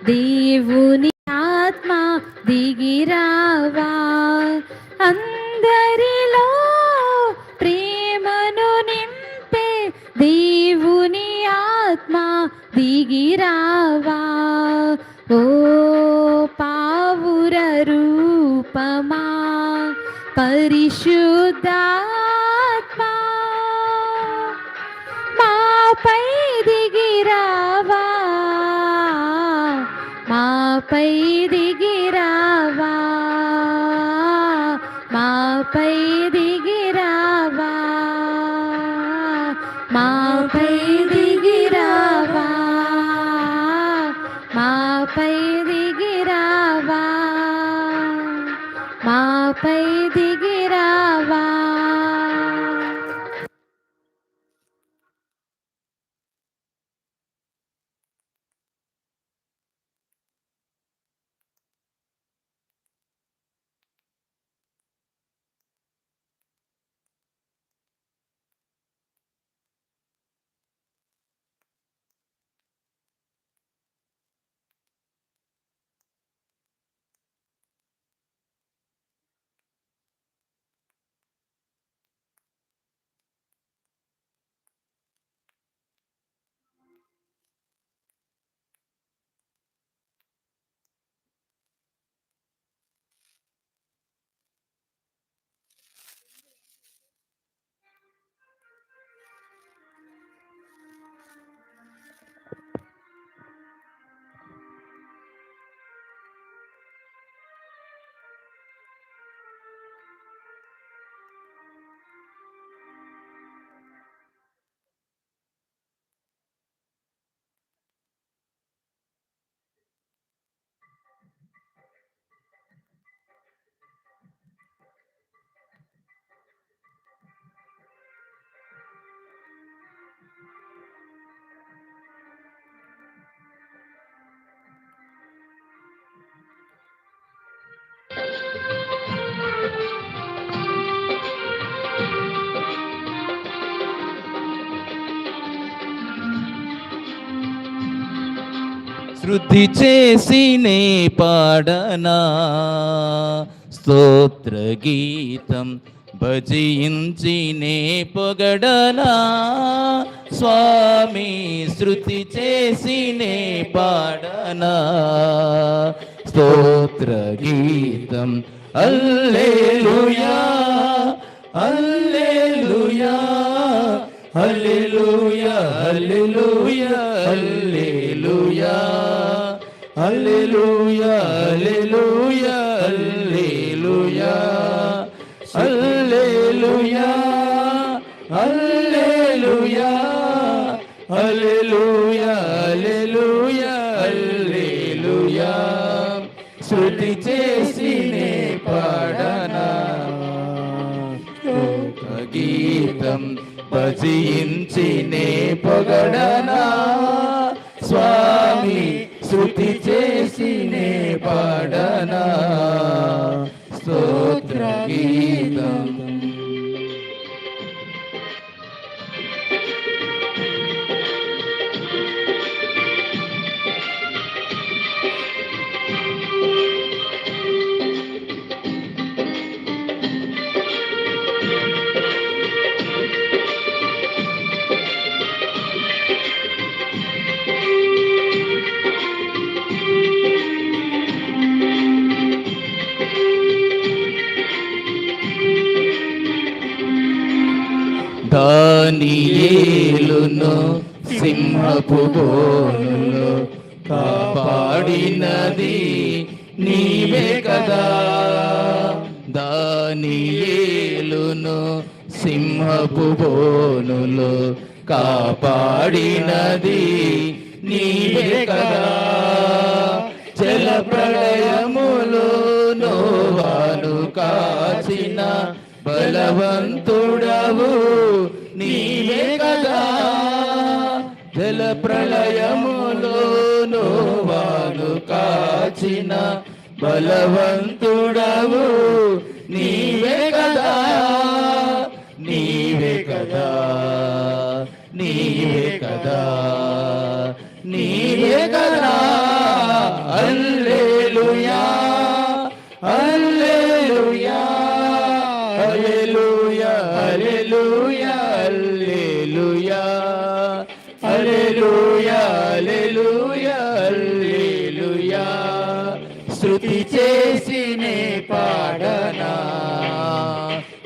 దేవుని ఆత్మ దిగిరావా, అందరిలో ప్రేమను నింపే దేవుని ఆత్మ దిగిరావా. ఓ పావుర రూపమా పరిశుద్ధాత్మా, మాపై దిగిరావా, మాపై దిగిరావా, మాపై దిగిరావా, మాపై దిగిరావా, మాపై దిగిరావా, మాపై దిగిరావా. శృతి చేసినే పాడనా స్తోత్ర గీతం, భజించినే పొగడనా స్వామి. శృతి చేసినే పాడనా స్తోత్ర గీతం. హల్లెలూయా హల్లెలూయా హల్లెలూయా హల్లెలూయా హల్లెలూయా హల్లెలూయా హల్లెలూయా హల్లెలూయా హల్లెలూయా హల్లెలూయా హల్లెలూయా హల్లెలూయా హల్లెలూయా. శృతి చేసినే పాడనా గీతం, భజించినే పొగడనా స్వామి. శృతి చేసినే పాడనా స్తోత్ర గీతం. దానియేలును సింహపు బోనులో కాపాడినది నీవే కదా. దానియేలును సింహపు బోనులో కాపాడినది నీవే కదా. జల ప్రళయములో నోవాను కాచిన బలవంతుడవు నీవే కదా. జల ప్రళయములో నోవాను కాచిన బలవంతుడవు నీవే కదా. నీవే కదా, నీవే కదా, నీవే కదా, హల్లెలూయా స్తుతి చేసినే పాడనా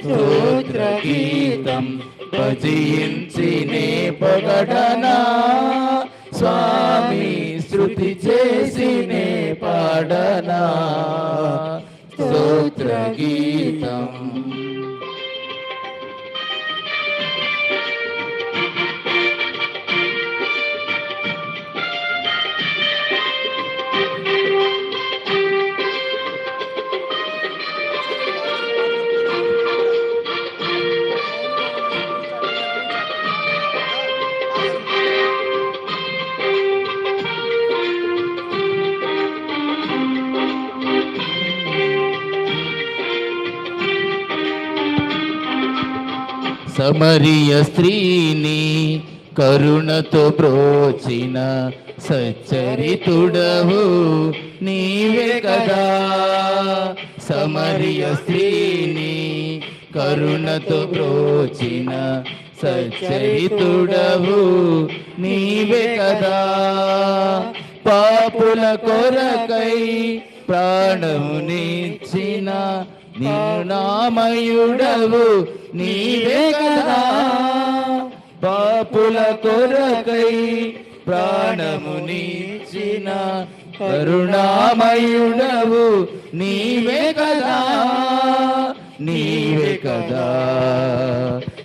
స్తోత్ర గీతం భజించినే పొగడనా స్వామి స్తుతి చేసినే పాడనా స్తోత్ర గీతం. సమరియ స్త్రీని కరుణతో బ్రోచిన సచ్చరితుడవు నీవే కదా. సమరియ స్త్రీని కరుణతో బ్రోచిన సచ్చరితుడవు నీవే కదా. పాపుల కొరకై ప్రాణమునిచ్చిన నిరునామయుడవు నీవే కదా. పాపుల కొరకై ప్రాణమునిచ్చిన కరుణామయుడవు నీవే కదా. నీవే కదా,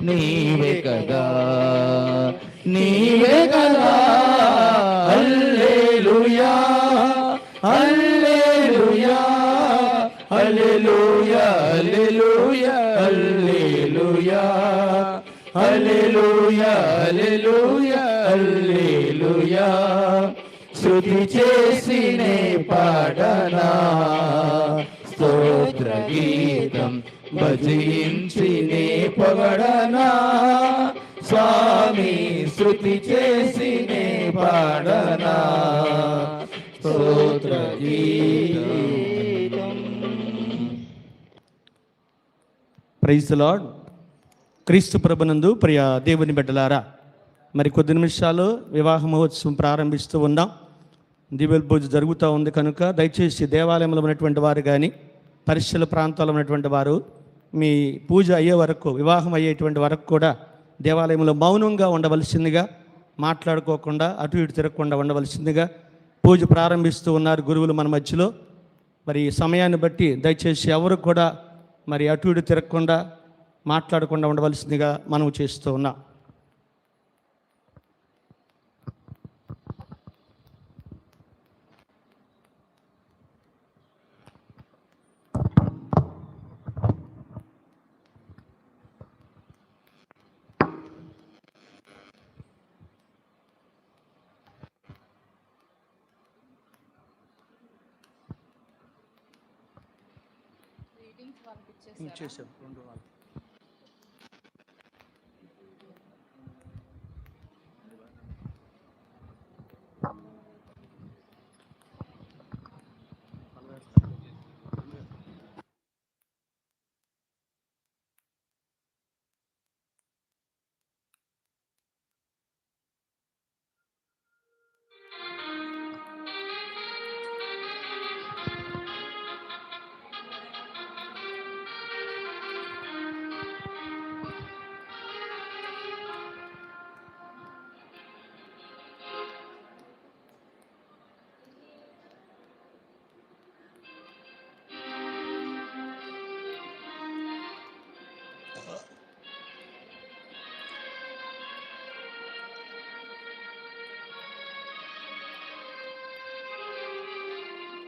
నీవే కదా, నీవే కదా. హల్లెలూయా హల్లెలూయా హల్లెలూయా హల్లెలూయా హల్లెలూయా హల్లెలూయా హల్లెలూయా హల్లెలూయా స్తుతి చేసినే పాడనా స్తోత్ర గీతం భజించినే పొగడనా స్వామి స్తుతి చేసినే పాడనా స్తోత్ర గీతం. Praise the Lord. క్రీస్తు ప్రభునందు ప్రియ దేవుని బిడ్డలారా, మరి కొద్ది నిమిషాలు వివాహ మహోత్సవం ప్రారంభిస్తూ ఉన్నాం. దివ్య పూజ జరుగుతూ ఉంది కనుక దయచేసి దేవాలయంలో ఉన్నటువంటి వారు కానీ పరిసర ప్రాంతాల్లో ఉన్నటువంటి వారు మీ పూజ అయ్యే వరకు, వివాహం అయ్యేటువంటి వరకు కూడా దేవాలయంలో మౌనంగా ఉండవలసిందిగా, మాట్లాడుకోకుండా అటు ఇటు తిరగకుండా ఉండవలసిందిగా పూజ ప్రారంభిస్తూ ఉన్నారు గురువులు మన మధ్యలో. మరి సమయాన్ని బట్టి దయచేసి ఎవరు కూడా మరి అటు ఇటు తిరగకుండా మాట్లాడకుండా ఉండవలసిందిగా మనం చేస్తూ ఉన్నాం. చేసాం 2 వారాలు.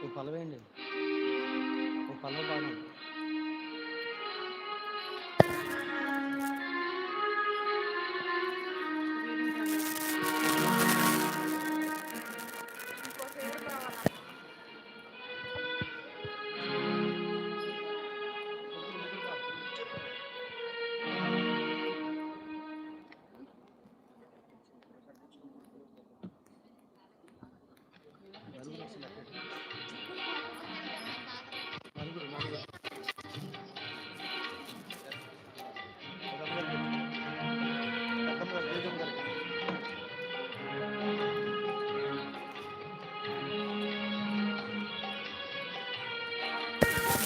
ఓ పలవేయండి, ఓ పలవ పాడండి.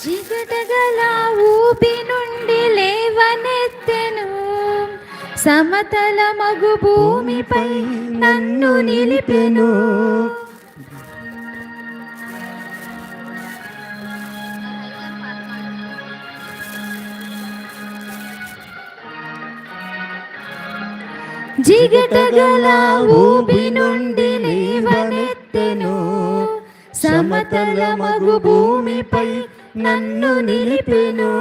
జిగటగల ఊపి నుండి లేవనెత్తెను, సమతల మగు భూమిపై నన్ను నిలిపెను. జిగటగల ఊపి నుండి లేవనెత్తెను, సమతల మగు భూమిపై నన్ను నిలిపెను.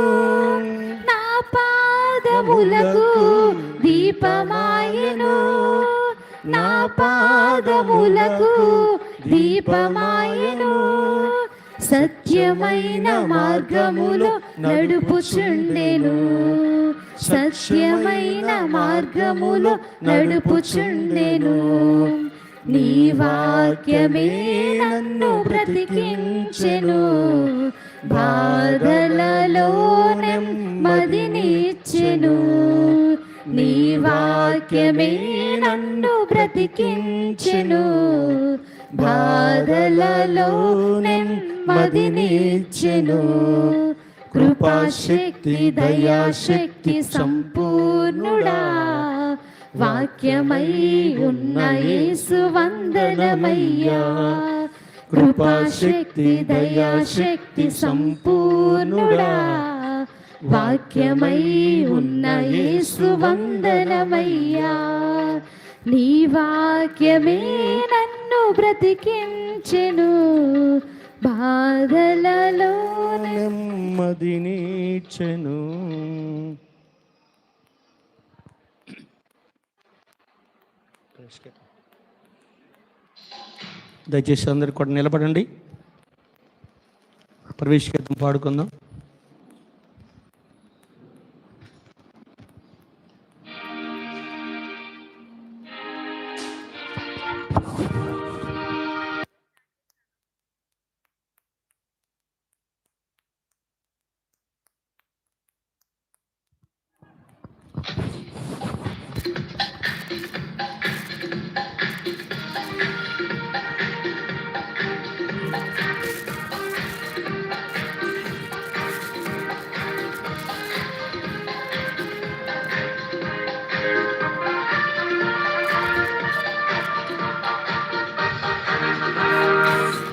నా పాదములకు దీపమాయెను, నా పాదములకు దీపమాయెను. సత్యమైన మార్గములో నడుపుచుండెను, సత్యమైన మార్గములో నడుపుచుండెను. నీ వాక్యమే నన్ను బ్రతికించెను, బాధలలో నెమ్మదినిచ్చెను. నీ వాక్యమే నన్ను బ్రతికించెను, బాధలలో నెమ్మదినిచ్చెను. కృపాశక్తి దయాశక్తి సంపూర్ణుడా, వాక్యమై ఉన్న యేసు వందనమయ్యా. కృపాశక్తి దయాశక్తి సంపూర్ణుడా, వాక్యమై ఉన్న యేసు వందనమయ్యా. నీ వాక్యమే నన్ను బ్రతికించెను, బాధలలో నెమ్మదినిచ్చెను. దయచేసి అందరు కూడా నిలబడండి, ప్రవేశగీతం పాడుకుందాం.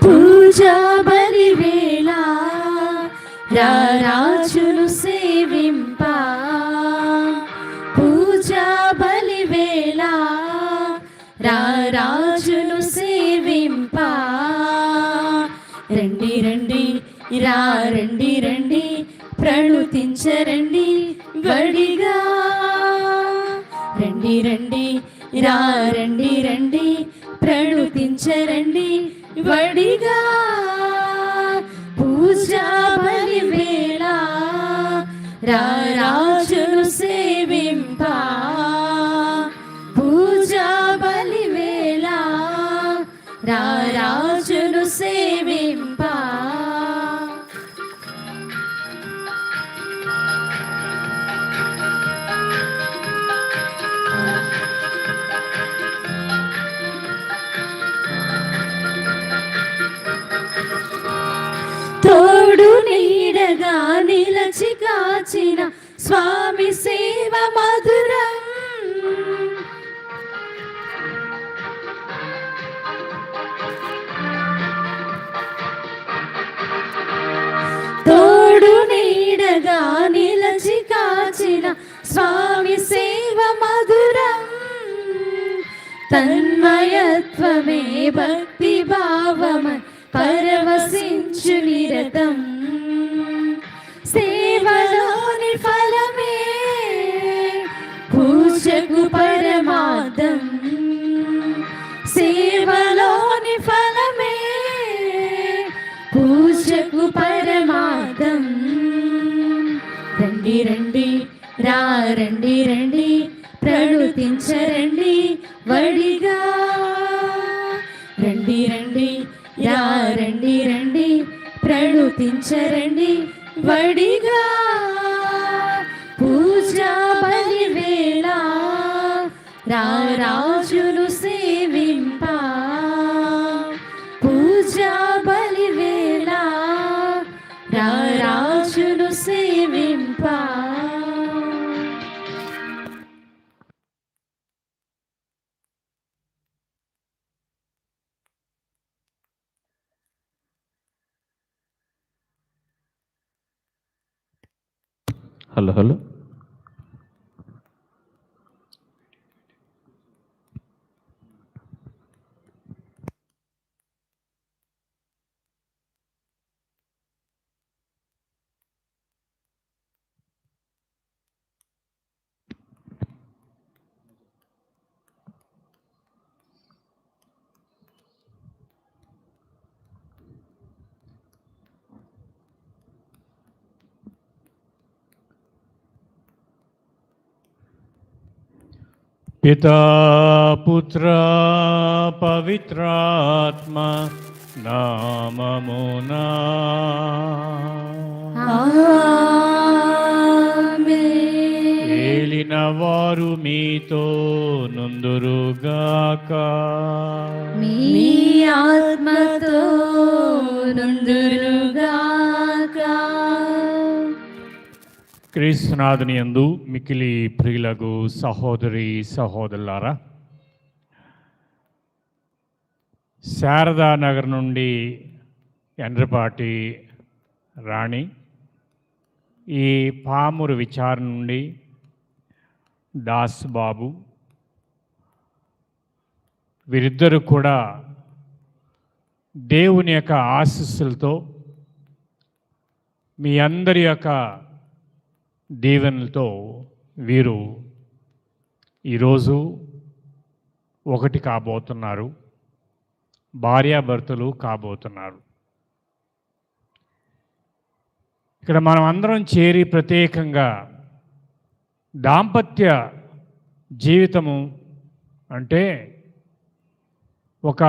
పూజా బలి వేళ రారాజును సేవింప, పూజా బలి వేళ రారాజును సేవింప. రండి రండి రండి రండి ప్రణుతించరండి వడిగా. రండి రండి రండి రండి ప్రణుతించరండి వడిగా. పూజా బలి వేళ రారాజును సేవింప, పూజా బలి వేళ రారాజును సేవింప. తోడు నీడగా నిలచి కాచిన స్వామి సేవ మధురం. తోడు నీడగా నిలచి కాచిన స్వామి సేవ మధురం. తన్మయత్వమే భక్తి భావమై పరవశించు నిరతం. సేవలోని ఫలమే పూజకు పరమార్థం, సేవలోని ఫలమే పూజకు పరమార్థం. రండి రండి రండి రండి ప్రణుతించరండి వడిగా. రండి రండి రండి రండి ప్రణుతించరండి వడిగా. పూజా బలి వేళ రారాజును సేవింప, పూజా బలి వేళ రారా హలో హలో. పితా పుత్ర పవిత్రాత్మ నామమునా ఆమేన్. ఏలిన వారు మీతో నుందురుగాక. మీ ఆత్మతో నుండురుగాక. క్రీస్తునాథుని యందు మికిలి ప్రియులగు సహోదరి సహోదరులారా, శారదానగర్ నుండి ఎండ్రపాటి రాణి, ఈ పామూరు విచారణ నుండి దాస్ బాబు, వీరిద్దరూ కూడా దేవుని యొక్క ఆశీస్సులతో మీ అందరి యొక్క దీవెనలతో వీరు ఈరోజు ఒకటి కాబోతున్నారు, భార్యాభర్తలు కాబోతున్నారు. ఇక్కడ మనం అందరం చేరి ప్రత్యేకంగా దాంపత్య జీవితము అంటే ఒక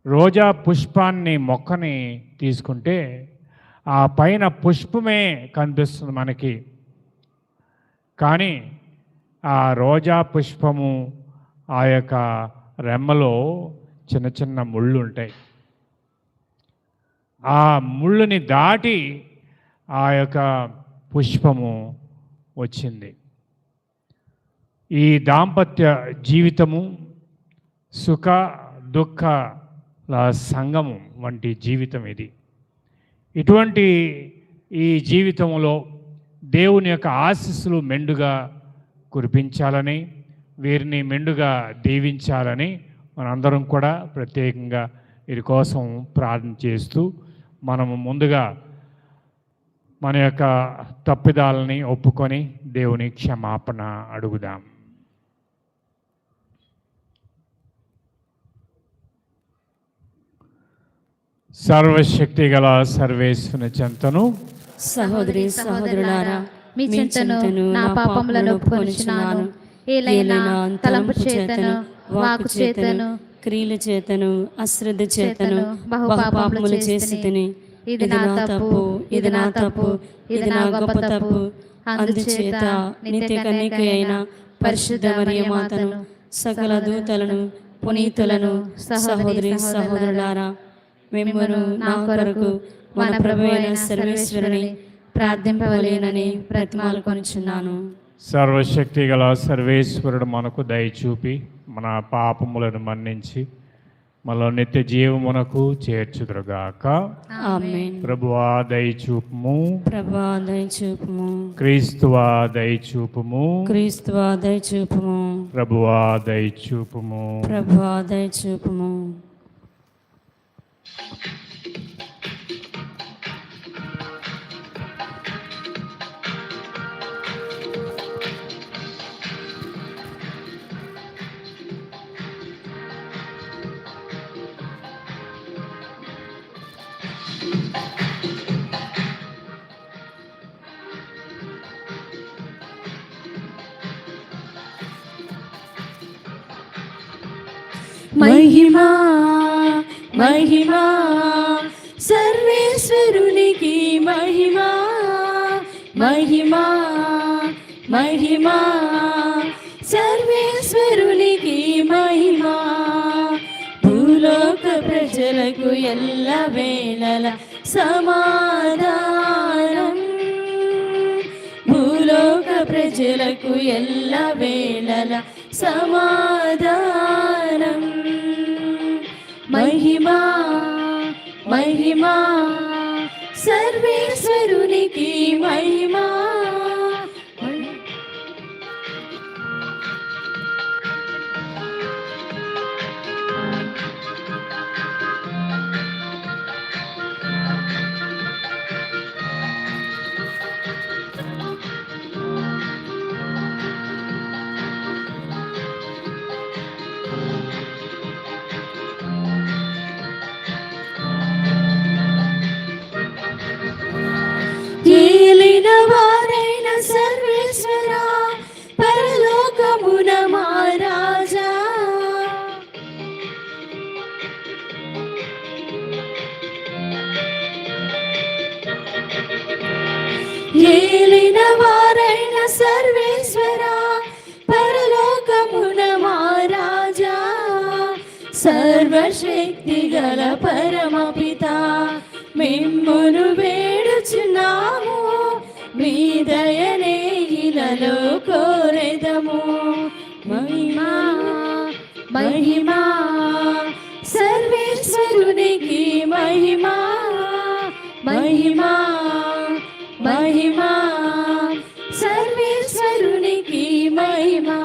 రోజా పుష్పాన్ని మొక్కని తీసుకుంటే ఆ పైన పుష్పమే కనిపిస్తుంది మనకి, కానీ ఆ రోజా పుష్పము ఆ యొక్క రెమ్మలో చిన్న చిన్న ముళ్ళు ఉంటాయి. ఆ ముళ్ళుని దాటి ఆ యొక్క పుష్పము వచ్చింది. ఈ దాంపత్య జీవితము సుఖ దుఃఖల సంగమం వంటి జీవితం ఇది. ఇటువంటి ఈ జీవితంలో దేవుని యొక్క ఆశీస్సులు మెండుగా కురిపించాలని, వీరిని మెండుగా దీవించాలని మనందరం కూడా ప్రత్యేకంగా వీరి కోసం ప్రార్థన చేస్తూ మనము ముందుగా మన యొక్క తప్పిదాలని ఒప్పుకొని దేవుని క్షమాపణ అడుగుదాం. సర్వశక్తి గల సర్వేశ్వరుని చెంతను సహోదరి సహోదరులారా, మీ చింతను నా పాపములను ఒప్పుకొనుచున్నాను. ఏలైనా తలంపు చేతను, వాకు చేతను, క్రియల చేతను, అశ్రద్ధ చేతను బహు పాపములు చేసి తిని, ఇది నా తప్పు, ఇది నా తప్పు, ఇది నా గొప్ప తప్పు. అందుచేత నిత్య కన్యక అయిన పరిశుద్ధ మరియ మాతను, సకల దూతలను, పునీతులను, సహోదరి సహోదరులారా, మిమ్మును నా కొరకు మన ప్రభు అయిన సర్వేశ్వరుని ప్రార్థింపవలేనని బ్రతిమాలుకొనుచున్నాను. సర్వశక్తి గల సర్వేశ్వరుడు మనకు దయచూపి మన పాపములను మన్నించి మనలో నిత్య జీవమునకు చేర్చుదురుగాక. ఆమేన్. ప్రభువా దయచూపుము, ప్రభువా దయచూపుము, క్రీస్తువా దయచూపుము, క్రీస్తువా దయచూపుము, ప్రభువా దయచూపుము. ప్రభువా దయచూపుము. మహిమా మహిమా సర్వేశ్వరునికి మహిమా, మహిమా మహిమా సర్వేశ్వరునికి మహిమా. భూలోక ప్రజలకు ఎల్ల వేళల సమాధానం, భూలోక ప్రజలకు ఎల్ల వేళల సమాధానం. మహిమా మహిమా సర్వేశ్వరునికి మహిమా, సర్వేశ్వరా పరలోకమున మా రాజా సర్వశక్తి గల పరమపిత మిమ్మును వేడుచున్నాము మీ దయనే ఇలలో కోరెదము మహిమా మహిమా సర్వేశ్వరునికి మహిమా మహిమా మహిమా సర్వేశ్వరునికి మహిమా.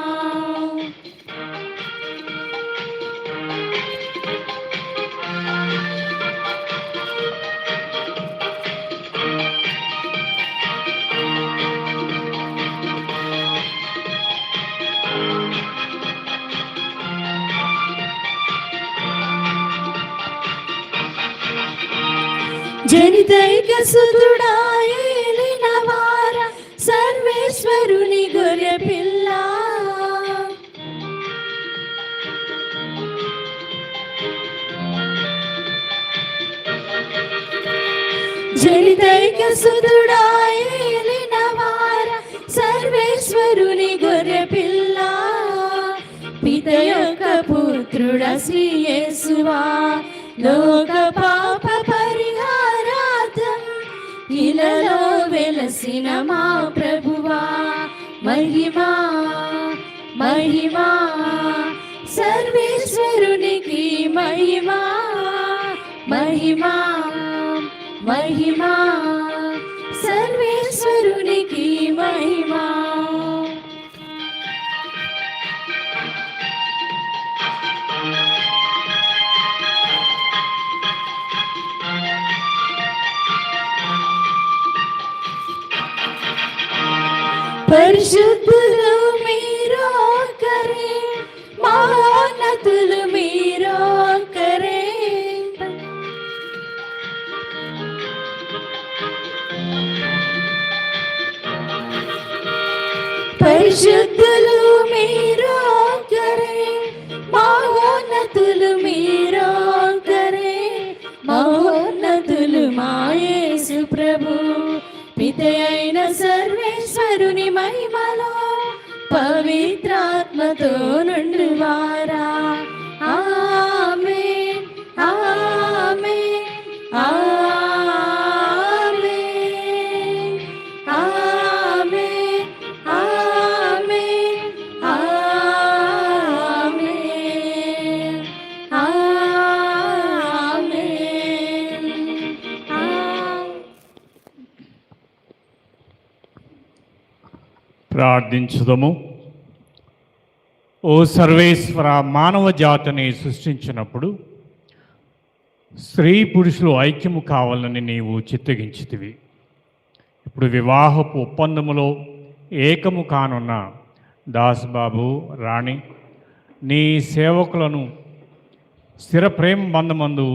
జనితైక సుతుడా ఏలిన వార సర్వేశ్వరుని గొర్రె పిల్ల జనితైక సుతుడా ఏలిన వార సర్వేశ్వరుని గొర్రె పిల్ల పిత యొక్క పుత్రుడ శ్రీ యేసువా లోక పాప పరిహారార్థం ఇలలో వెలసిన మా ప్రభువా మహిమా మహిమా సర్వేశ్వరునికి మహిమా మహిమా మహిమా సర్వేశ్వరునికి మహిమా. పరిశుద్ధులు మీరు ఒక్కరే మహోన్నతులు మీరు ఒక్కరే పరిశుద్ధులు మీరు ఒక్కరే మహోన్నతులు మీరు ఒక్కరే మహోన్నతులు మా యేసు ప్రభు పిత అయిన సర్వేశ్వరుని మహిమలో పవిత్రాత్మతో నుండి వారా ఆమేన్ ఆమేన్ ఆమేన్ ఆమేన్ ఆమేన్ ఆమేన్ ఆమేన్. ప్రార్థించుదము. ఓ సర్వేశ్వర, మానవ జాతిని సృష్టించినప్పుడు స్త్రీ పురుషులు ఐక్యము కావాలని నీవు చిత్తగించితివి. ఇప్పుడు వివాహపు ఒప్పందములో ఏకము కానున్న దాస్బాబు రాణి నీ సేవకులను స్థిర ప్రేమ బంధమందు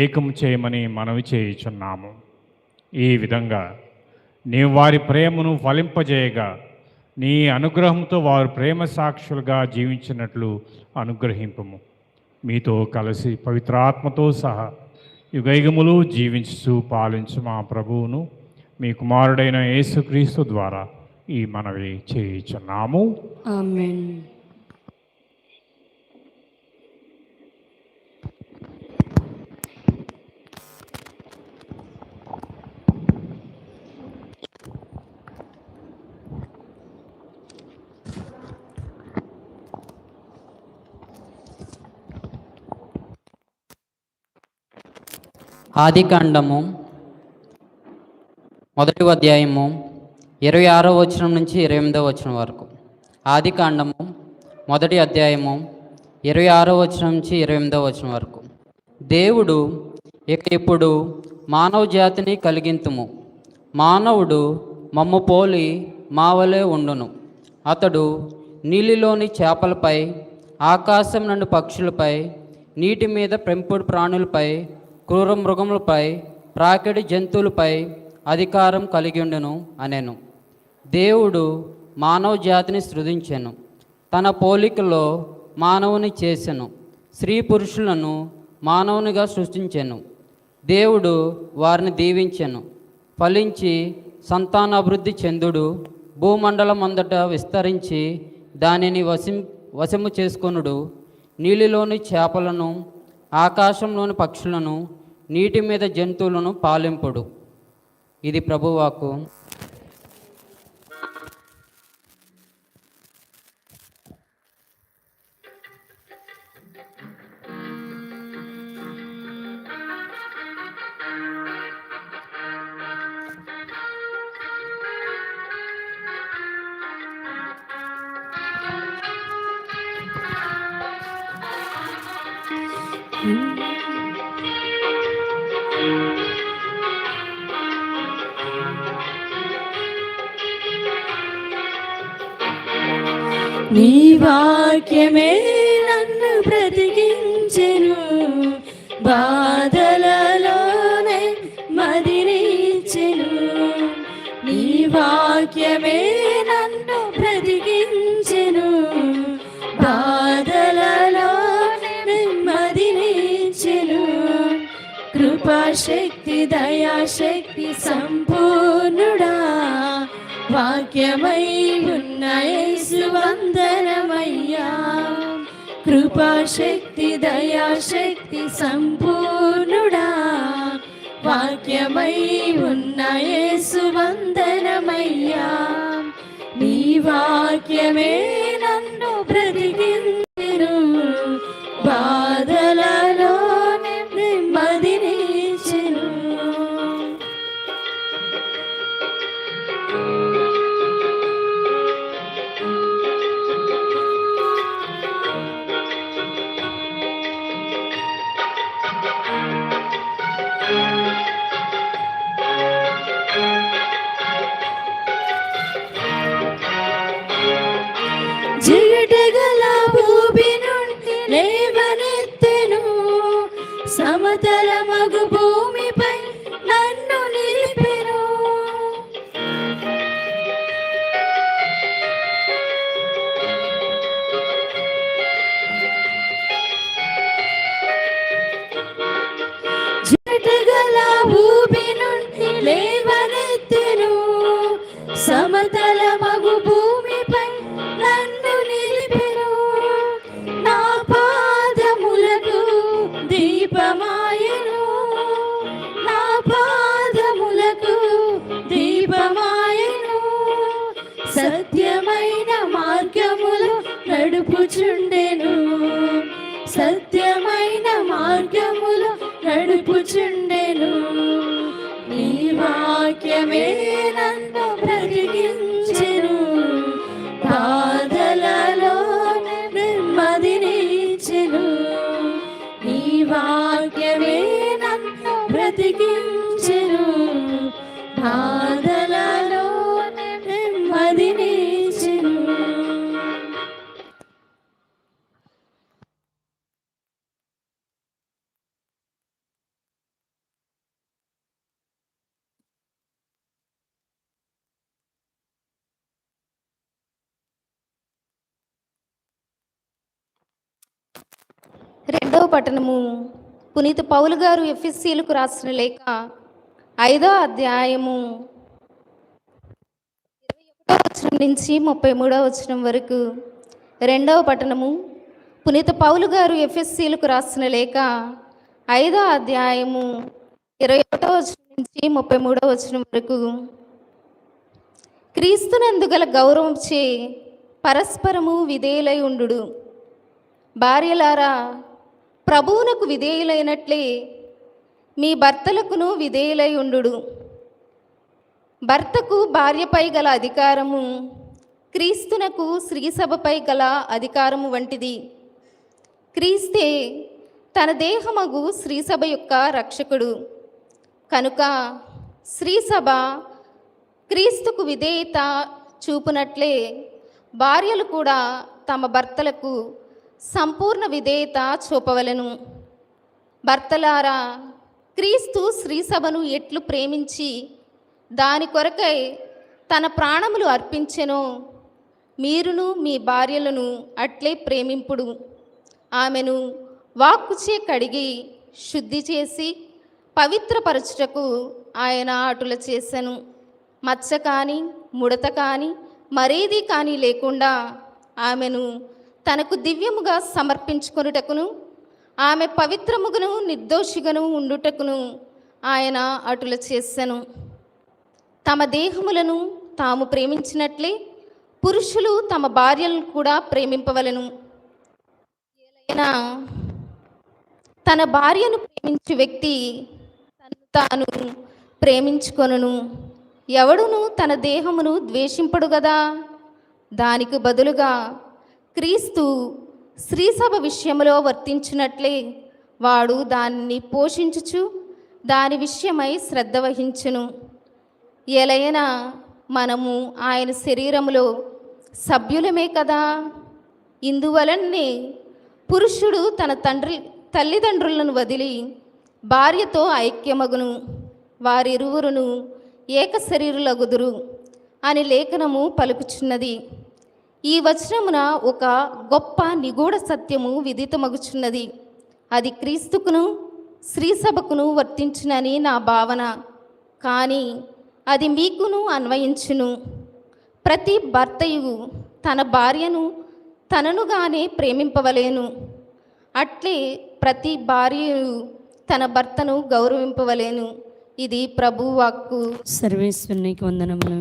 ఏకము చేయమని మనవి చేయుచున్నాము. ఈ విధంగా నీవు వారి ప్రేమను ఫలింపజేయగా నీ అనుగ్రహంతో వారు ప్రేమ సాక్షులుగా జీవించినట్లు అనుగ్రహింపము. మీతో కలిసి పవిత్రాత్మతో సహా యుగయుగములు జీవించు పాలించు మా ప్రభువును మీ కుమారుడైన యేసుక్రీస్తు ద్వారా ఈ మనవి చేయుచున్నాము. ఆమేన్. ఆదికాండము 1వ అధ్యాయము 26వ వచనం నుంచి 28వ వచనం వరకు. ఆదికాండము 1వ అధ్యాయము 26వ వచనం నుంచి 28వ వచనం వరకు. దేవుడు ఇప్పుడు మానవ జాతిని కలిగింతుము, మానవుడు మమ్ము పోలి మావలే ఉండును. అతడు నీళ్ళలోని చేపలపై, ఆకాశం నుండి పక్షులపై, నీటి మీద పెంపుడు ప్రాణులపై, క్రూర మృగములపై, ప్రాకిడి జంతువులపై అధికారం కలిగి ఉండును అనెను. దేవుడు మానవ జాతిని సృజించెను, తన పోలికలో మానవుని చేసెను, స్త్రీ పురుషులను మానవునిగా సృష్టించెను. దేవుడు వారిని దీవించెను, ఫలించి సంతానాభివృద్ధి చెందుడు, భూమండలం అంతటా విస్తరించి దానిని వశము చేసుకొనుడు, నీళ్ళలోని చేపలను, ఆకాశంలోని పక్షులను, నీటి మీద జంతువులను పాలింపుడు. ఇది ప్రభువాకు. నీ వాక్యమే నన్ను బ్రతికించెను, బాధలలోనే మదినిచ్చెను. నీ వాక్యమే నన్ను బ్రతికించెను, బాధలలోనే మదినిచ్చెను. కృపాశక్తి దయాశక్తి సంపూర్ణుడా, వాక్యమై ఉన్న యేసు వందనమయ్యా. కృపాశక్తి దయాశక్తి సంపూర్ణుడా, వాక్యమై ఉన్న యేసు వందనమయ్యా. నీ వాక్యమే నన్ను బ్రతికించెను, బాధలలోనే నెమ్మదినిచ్చెను. జిగటగల భూమి నుండి లేవనెత్తెను, సమతల మగు భూమిపై నన్ను నిలిపెను. జిగటగల భూమి నుండి లేవనెత్తెను, సమతల మగు భూమిపై నన్ను నిలిపెను. నా పాదములకు దీపమాయెను, నా పాదములకు దీపమాయెను. సత్యమైన మార్గములు నడుపుచుండెను, సత్యమైన మార్గములు నడుపుచుండెను. నీ వాక్యమే నన్ను బ్రతికించెను, బాధలలో నెమ్మదినిచ్చెను. నీ వాక్యమే నన్ను బ్రతికించెను, బాధలలో నెమ్మదినిచ్చెను. రెండవ పట్టణము. పునీత పౌలు గారు ఎఫెసీయులకు రాసిన లేఖ 5వ అధ్యాయము 21వ వచనం నుంచి 33వ వచనం వరకు. రెండవ పట్టణము. పునీత పౌలు గారు ఎఫెసీయులకు రాసిన లేఖ 5వ అధ్యాయము 21వ వచనం నుంచి 33వ వచనం వరకు. క్రీస్తునందు గల గౌరవంచే పరస్పరము విధేయులై ఉండుడు. భార్యలారా, ప్రభువునకు విధేయులైనట్లే మీ భర్తలకును విధేయులై ఉండుడు. భర్తకు భార్యపై గల అధికారము క్రీస్తునకు శ్రీసభపై గల అధికారము వంటిది. క్రీస్తే తన దేహమగు శ్రీసభ యొక్క రక్షకుడు. కనుక శ్రీసభ క్రీస్తుకు విధేయత చూపునట్లే భార్యలు కూడా తమ భర్తలకు సంపూర్ణ విధేయత చూపవలెను. భర్తలారా, క్రీస్తు శ్రీసభను ఎట్లు ప్రేమించి దాని కొరకై తన ప్రాణములు అర్పించెనో మీరును మీ భార్యలను అట్లే ప్రేమింపుడు. ఆమెను వాక్కుచే కడిగి శుద్ధి చేసి పవిత్రపరచుటకు ఆయన అటుల చేసెను. మచ్చ కానీ ముడత కానీ మరేది కానీ లేకుండా ఆమెను తనకు దివ్యముగా సమర్పించుకొనుటకును ఆమె పవిత్రముగను నిర్దోషిగను ఉండుటకును ఆయన అటుల చేసెను. తమ దేహములను తాము ప్రేమించినట్లే పురుషులు తమ భార్యలను కూడా ప్రేమింపవలెను. ఏలైనా తన భార్యను ప్రేమించు వ్యక్తి తను తాను ప్రేమించుకొనును. ఎవడును తన దేహమును ద్వేషింపడు గదా. దానికి బదులుగా క్రీస్తు శ్రీసభ విషయంలో వర్తించినట్లే వాడు దానిని పోషించుచు దాని విషయమై శ్రద్ధ వహించును. ఎలైనా మనము ఆయన శరీరములో సభ్యులమే కదా. ఇందువలనే పురుషుడు తన తల్లిదండ్రులను వదిలి భార్యతో ఐక్యమగును, వారిరువురును ఏక శరీరులగుదురు అని లేఖనము పలుకుచున్నది. ఈ వచనమున ఒక గొప్ప నిగూఢ సత్యము విదితమగుచున్నది. అది క్రీస్తుకును శ్రీసభకును వర్తించునని నా భావన. కానీ అది మీకును అన్వయించును. ప్రతి భర్తయు తన భార్యను తననుగానే ప్రేమింపవలేను. అట్లే ప్రతి భార్యయు తన భర్తను గౌరవింపవలేను. ఇది ప్రభు వాక్కు. సర్వేశ్వరునికి వందనములు.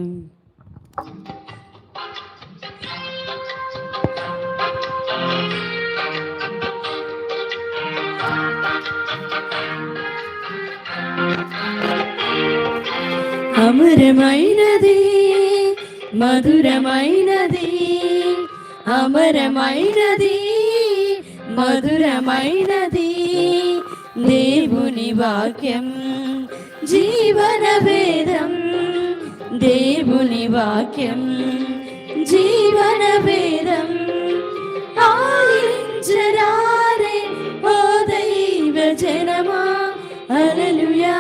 అమరమైనది మధురమైనది, అమరమైనది మధురమైనది దేవుని వాక్యం, జీవన వేదం. దేవుని వాక్యం జీవన వేదం. ఆలించరారే ఓ దైవ జనమా. హల్లెలూయా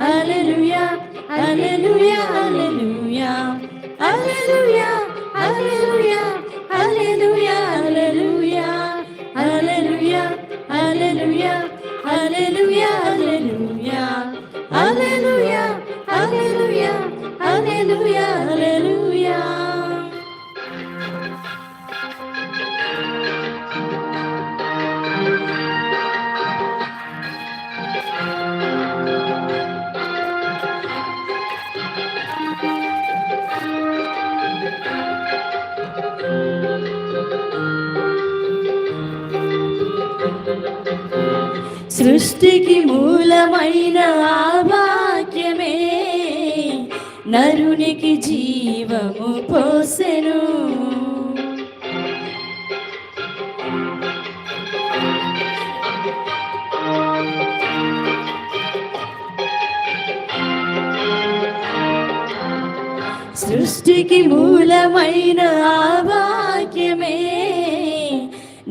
హల్లెలూయా హల్లెలూయా హల్లెలూయా హల్లెలూయా హల్లెలూయా హల్లెలూయా హల్లెలూయా హల్లెలూయా హల్లెలూయా హల్లెలూయా హల్లెలూయా హల్లెలూయా హల్లెలూయా హల్లెలూయా. సృష్టికి మూలమైన ఆ వాక్యమే నరునికి జీవము పోసెను. సృష్టికి మూలమైన ఆ వాక్యమే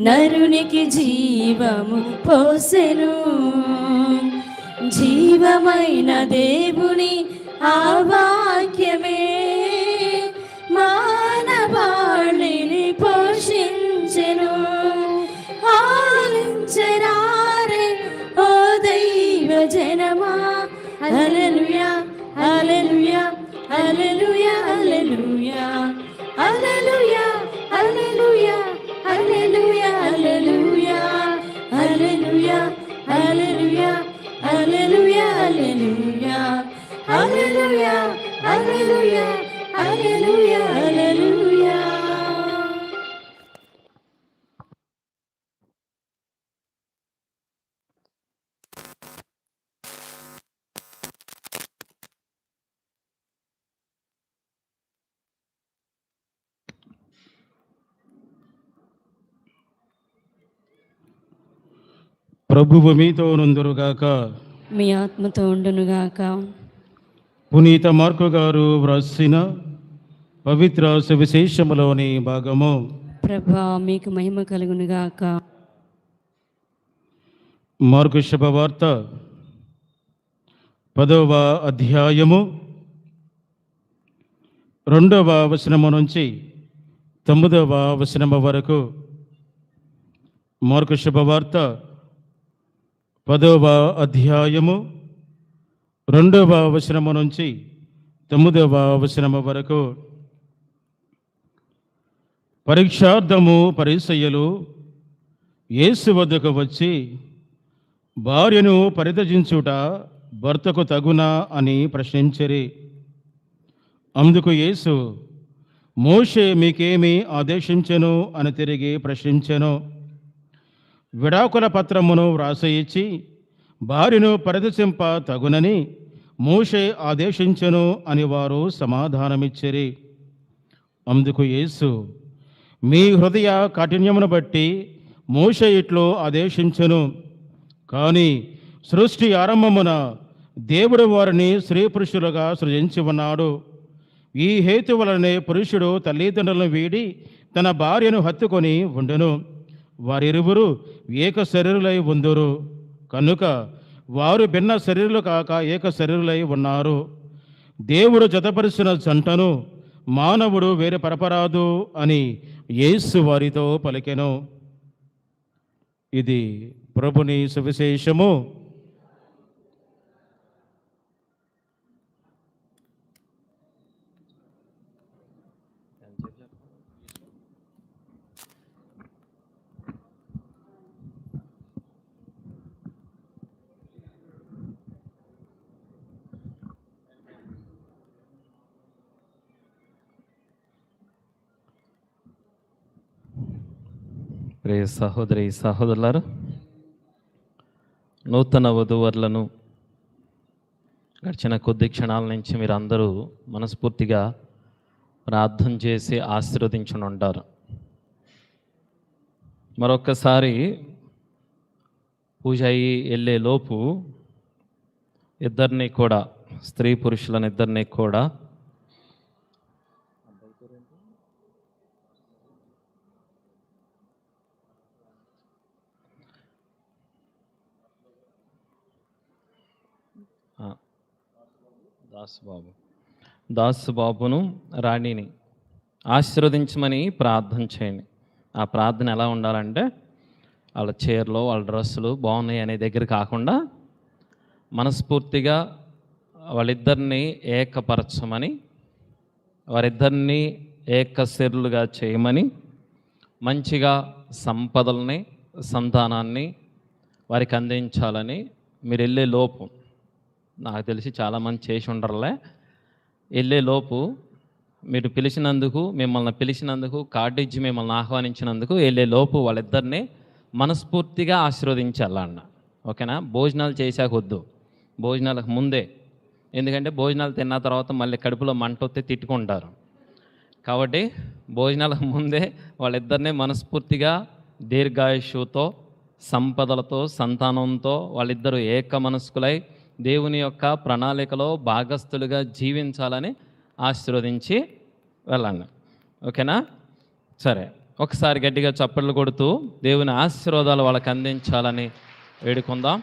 నరునికి జీవము పోసెను. జీవమైన దేవుని ఆ వాక్యమే మానవాళిని పోషించెను. ఆలించరారే ఓ దైవ జనమా. హల్లెలూయా హల్లెలూయా హల్లెలూయా హల్లెలూయా హల్లెలూయా హల్లెలూయా హల్లెలూయా హల్లెలూయా హల్లెలూయా హల్లెలూయా హల్లెలూయా హల్లెలూయా హల్లెలూయా హల్లెలూయా హల్లెలూయా. ప్రభువు మీతో నుందురుగాక. మీ ఆత్మతో ఉండునుగాక. పునీత మార్కు గారు వ్రాసిన పవిత్ర సువిశేషములోని భాగము. ప్రభా మీకు మహిమ కలుగునుగాక. మార్కు శుభవార్త 10వ అధ్యాయము 2వ వచనము నుంచి 9వ వచనము వరకు. మార్కు శుభవార్త 10వ అధ్యాయము 2వ వచనము నుంచి 9వ వచనము వరకు. పరీక్షార్థము పరిసయ్యులు యేసు వద్దకు వచ్చి, భార్యను పరిత్యజించుట భర్తకు తగునా అని ప్రశ్నించిరి. అందుకు యేసు, మోషే మీకేమి ఆదేశించెను అని తిరిగి ప్రశ్నించెను. విడాకుల పత్రమును వ్రాసి ఇచ్చి భార్యను పరిత్యజింప తగునని మోషే ఆదేశించెను అని వారు సమాధానమిచ్చిరి. అందుకు యేసు, మీ హృదయ కాఠిన్యమును బట్టి మోషే ఇట్లు ఆదేశించెను, కానీ సృష్టి ఆరంభమున దేవుడు వారిని స్త్రీ పురుషులుగా సృజించి ఉన్నాడు. ఈ హేతు వలనే పురుషుడు తల్లిదండ్రులను వీడి తన భార్యను హత్తుకొని ఉండెను, వారిరువురు ఏక శరీరులై ఉందురు. కనుక వారు భిన్న శరీరులు కాక ఏక శరీరులై ఉన్నారు. దేవుడు జతపరిచిన జంటను మానవుడు వేరే పరపరాదు అని యేసు వారితో పలికెను. ఇది ప్రభుని సువిశేషము. ప్రియ సహోదరి సహోదరులారు, నూతన వధూవరులను గడిచిన కొద్ది క్షణాల నుంచి మీరు అందరూ మనస్ఫూర్తిగా ప్రార్థన చేసి ఆశీర్వదించుని ఉంటారు. మరొక్కసారి పూజ అయ్యి వెళ్ళే లోపు ఇద్దరిని కూడా, స్త్రీ పురుషులను ఇద్దరిని కూడా దాసుబాబును రాణిని ఆశీర్వదించమని ప్రార్థన చేయండి. ఆ ప్రార్థన ఎలా ఉండాలంటే, వాళ్ళ చీరలు వాళ్ళ డ్రెస్సులు బాగున్నాయి అనే దగ్గర కాకుండా మనస్ఫూర్తిగా వాళ్ళిద్దరినీ ఏకపరచమని, వారిద్దరినీ ఏకశరీరులుగా చేయమని, మంచిగా సంపదల్ని సంతానాన్ని వారికి అందించాలని మీరు వెళ్ళే లోపు, నాకు తెలిసి చాలామంది చేసి ఉండరులే, వెళ్ళే లోపు మీరు మిమ్మల్ని పిలిచినందుకు కార్డు ఇచ్చి మిమ్మల్ని ఆహ్వానించినందుకు వెళ్ళే లోపు వాళ్ళిద్దరిని మనస్ఫూర్తిగా ఆశీర్వదించాలన్న. ఓకేనా? భోజనాలు చేశాక వద్దు, భోజనాలకు ముందే. ఎందుకంటే భోజనాలు తిన్న తర్వాత మళ్ళీ కడుపులో మంట వస్తే తిట్టుకుంటారు. కాబట్టి భోజనాలకు ముందే వాళ్ళిద్దరిని మనస్ఫూర్తిగా దీర్ఘాయుష్తో, సంపదలతో, సంతానంతో వాళ్ళిద్దరూ ఏక మనస్కులై దేవుని యొక్క ప్రణాళికలో భాగస్థులుగా జీవించాలని ఆశీర్వదించి వెళ్ళండి. ఓకేనా? సరే, ఒకసారి గట్టిగా చప్పట్లు కొడుతూ దేవుని ఆశీర్వాదాలు వాళ్ళకి అందించాలని వేడుకుందాం.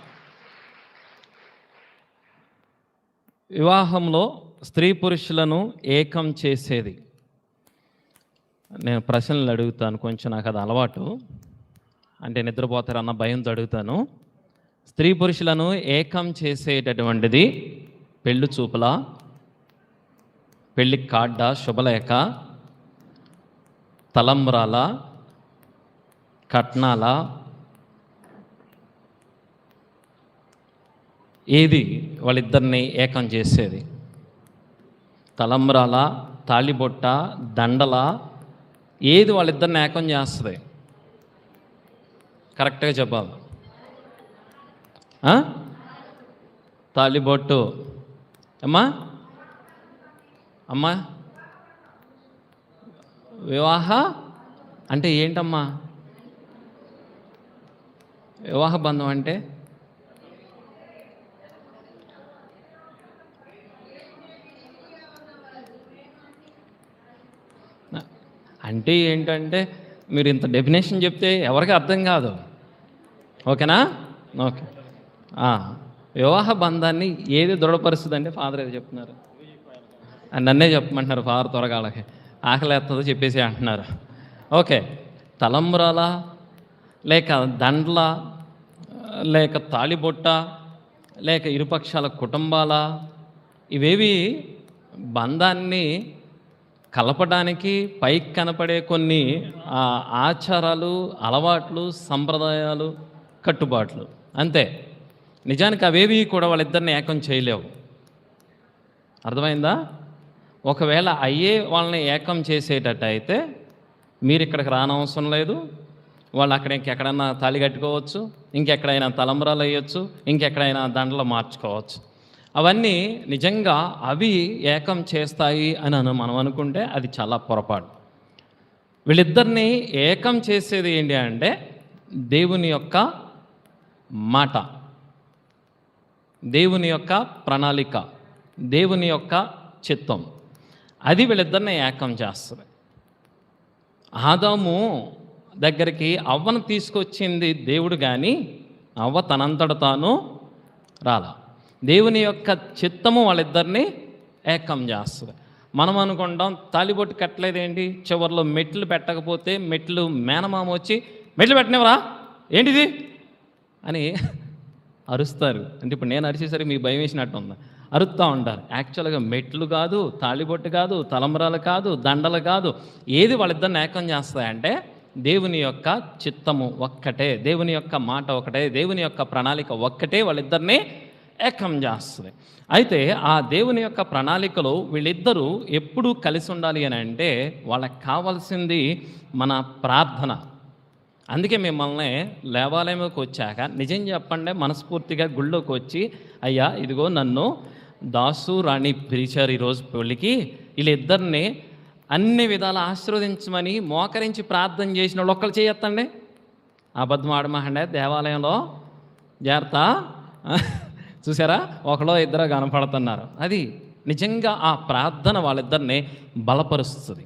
వివాహంలో స్త్రీ పురుషులను ఏకం చేసేది. నేను ప్రశ్నలు అడుగుతాను, కొంచెం నాకు అది అలవాటు, అంటే నిద్రపోతారన్న భయంతో అడుగుతాను. స్త్రీ పురుషులను ఏకం చేసేటటువంటిది పెళ్ళి చూపులా, పెళ్ళి కార్డా, శుభలేఖ, తలంబ్రాల, కట్నాల, ఏది వాళ్ళిద్దరిని ఏకం చేసేది? తలంబ్రాల, తాళిబొట్ట, దండల, ఏది వాళ్ళిద్దరిని ఏకం చేస్తుంది? కరెక్ట్గా చెప్పాలి. తాళిబొట్టు. అమ్మా వివాహ అంటే ఏంటమ్మా? వివాహ బంధం అంటే ఏంటంటే మీరు ఇంత డెఫినేషన్ చెప్తే ఎవరికి అర్థం కాదు. ఓకేనా? ఓకే. వివాహ బంధాన్ని ఏది దృఢపరుస్తుంది అంటే ఫాదర్ ఏదో చెప్తున్నారు, నన్నే చెప్పమంటున్నారు. ఫాదర్ త్వరగా ఆకలి వేస్తుందో చెప్పేసి అంటున్నారు. ఓకే, తలంబ్రాల, లేక దండ్ల, లేక తాళిబొట్ట, లేక ఇరుపక్షాల కుటుంబాల, ఇవేవి బంధాన్ని కలపడానికి పైకి కనపడే కొన్ని ఆచారాలు, అలవాట్లు, సంప్రదాయాలు, కట్టుబాట్లు అంతే. నిజానికి అవేవి కూడా వాళ్ళిద్దరిని ఏకం చేయలేవు. అర్థమైందా? ఒకవేళ అయ్యే వాళ్ళని ఏకం చేసేటట్టు అయితే మీరు ఇక్కడికి రానవసరం లేదు. వాళ్ళు అక్కడ ఇంకెక్కడైనా తాళి కట్టుకోవచ్చు, ఇంకెక్కడైనా తలంబ్రాలు వేయచ్చు, ఇంకెక్కడైనా దండలు మార్చుకోవచ్చు. అవన్నీ నిజంగా అవి ఏకం చేస్తాయి అని మనం అనుకుంటే అది చాలా పొరపాటు. వీళ్ళిద్దరినీ ఏకం చేసేది ఏంటి అంటే దేవుని యొక్క మాట, దేవుని యొక్క ప్రణాళిక, దేవుని యొక్క చిత్తం. అది వీళ్ళిద్దరిని ఏకం చేస్తుంది. ఆదాము దగ్గరికి అవ్వను తీసుకొచ్చింది దేవుడు, కానీ అవ్వ తనంతట తాను రాలా. దేవుని యొక్క చిత్తము వాళ్ళిద్దరిని ఏకం చేస్తుంది. మనం అనుకుంటాం తాలిబొట్టు కట్టలేదేంటి, చివరిలో మెట్లు పెట్టకపోతే మెట్లు మేనమామ వచ్చి మెట్లు పెట్టినవరా ఏంటిది అని అరుస్తారు. అంటే ఇప్పుడు నేను అరిచేసరికి మీకు భయం వేసినట్టు ఉంది, అరుస్తూ ఉంటారు. యాక్చువల్గా మెట్లు కాదు, తాళిబొట్టు కాదు, తలంబ్రాలు కాదు, దండలు కాదు, ఏది వాళ్ళిద్దరిని ఏకం చేస్తాయంటే దేవుని యొక్క చిత్తము ఒక్కటే, దేవుని యొక్క మాట ఒకటే, దేవుని యొక్క ప్రణాళిక ఒక్కటే వాళ్ళిద్దరినీ ఏకం చేస్తుంది. అయితే ఆ దేవుని యొక్క ప్రణాళికలో వీళ్ళిద్దరూ ఎప్పుడూ కలిసి ఉండాలి అని అంటే వాళ్ళకి కావాల్సింది మన ప్రార్థన. అందుకే మిమ్మల్ని దేవాలయంలోకి వచ్చాక నిజం చెప్పండి, మనస్ఫూర్తిగా గుళ్ళోకి వచ్చి అయ్యా ఇదిగో నన్ను దాసు రాణి పిలిచారు ఈరోజు పెళ్ళికి, వీళ్ళిద్దరిని అన్ని విధాలు ఆశీర్వదించమని మోకరించి ప్రార్థన చేసిన వాళ్ళు ఒక్కరు చేయొత్తండి. అబద్ధం ఆడమాకండి, దేవాలయంలో జాగ్రత్త. చూసారా, ఒకలో ఇద్దరు కనపడుతున్నారు. అది నిజంగా ఆ ప్రార్థన వాళ్ళిద్దరిని బలపరుస్తుంది.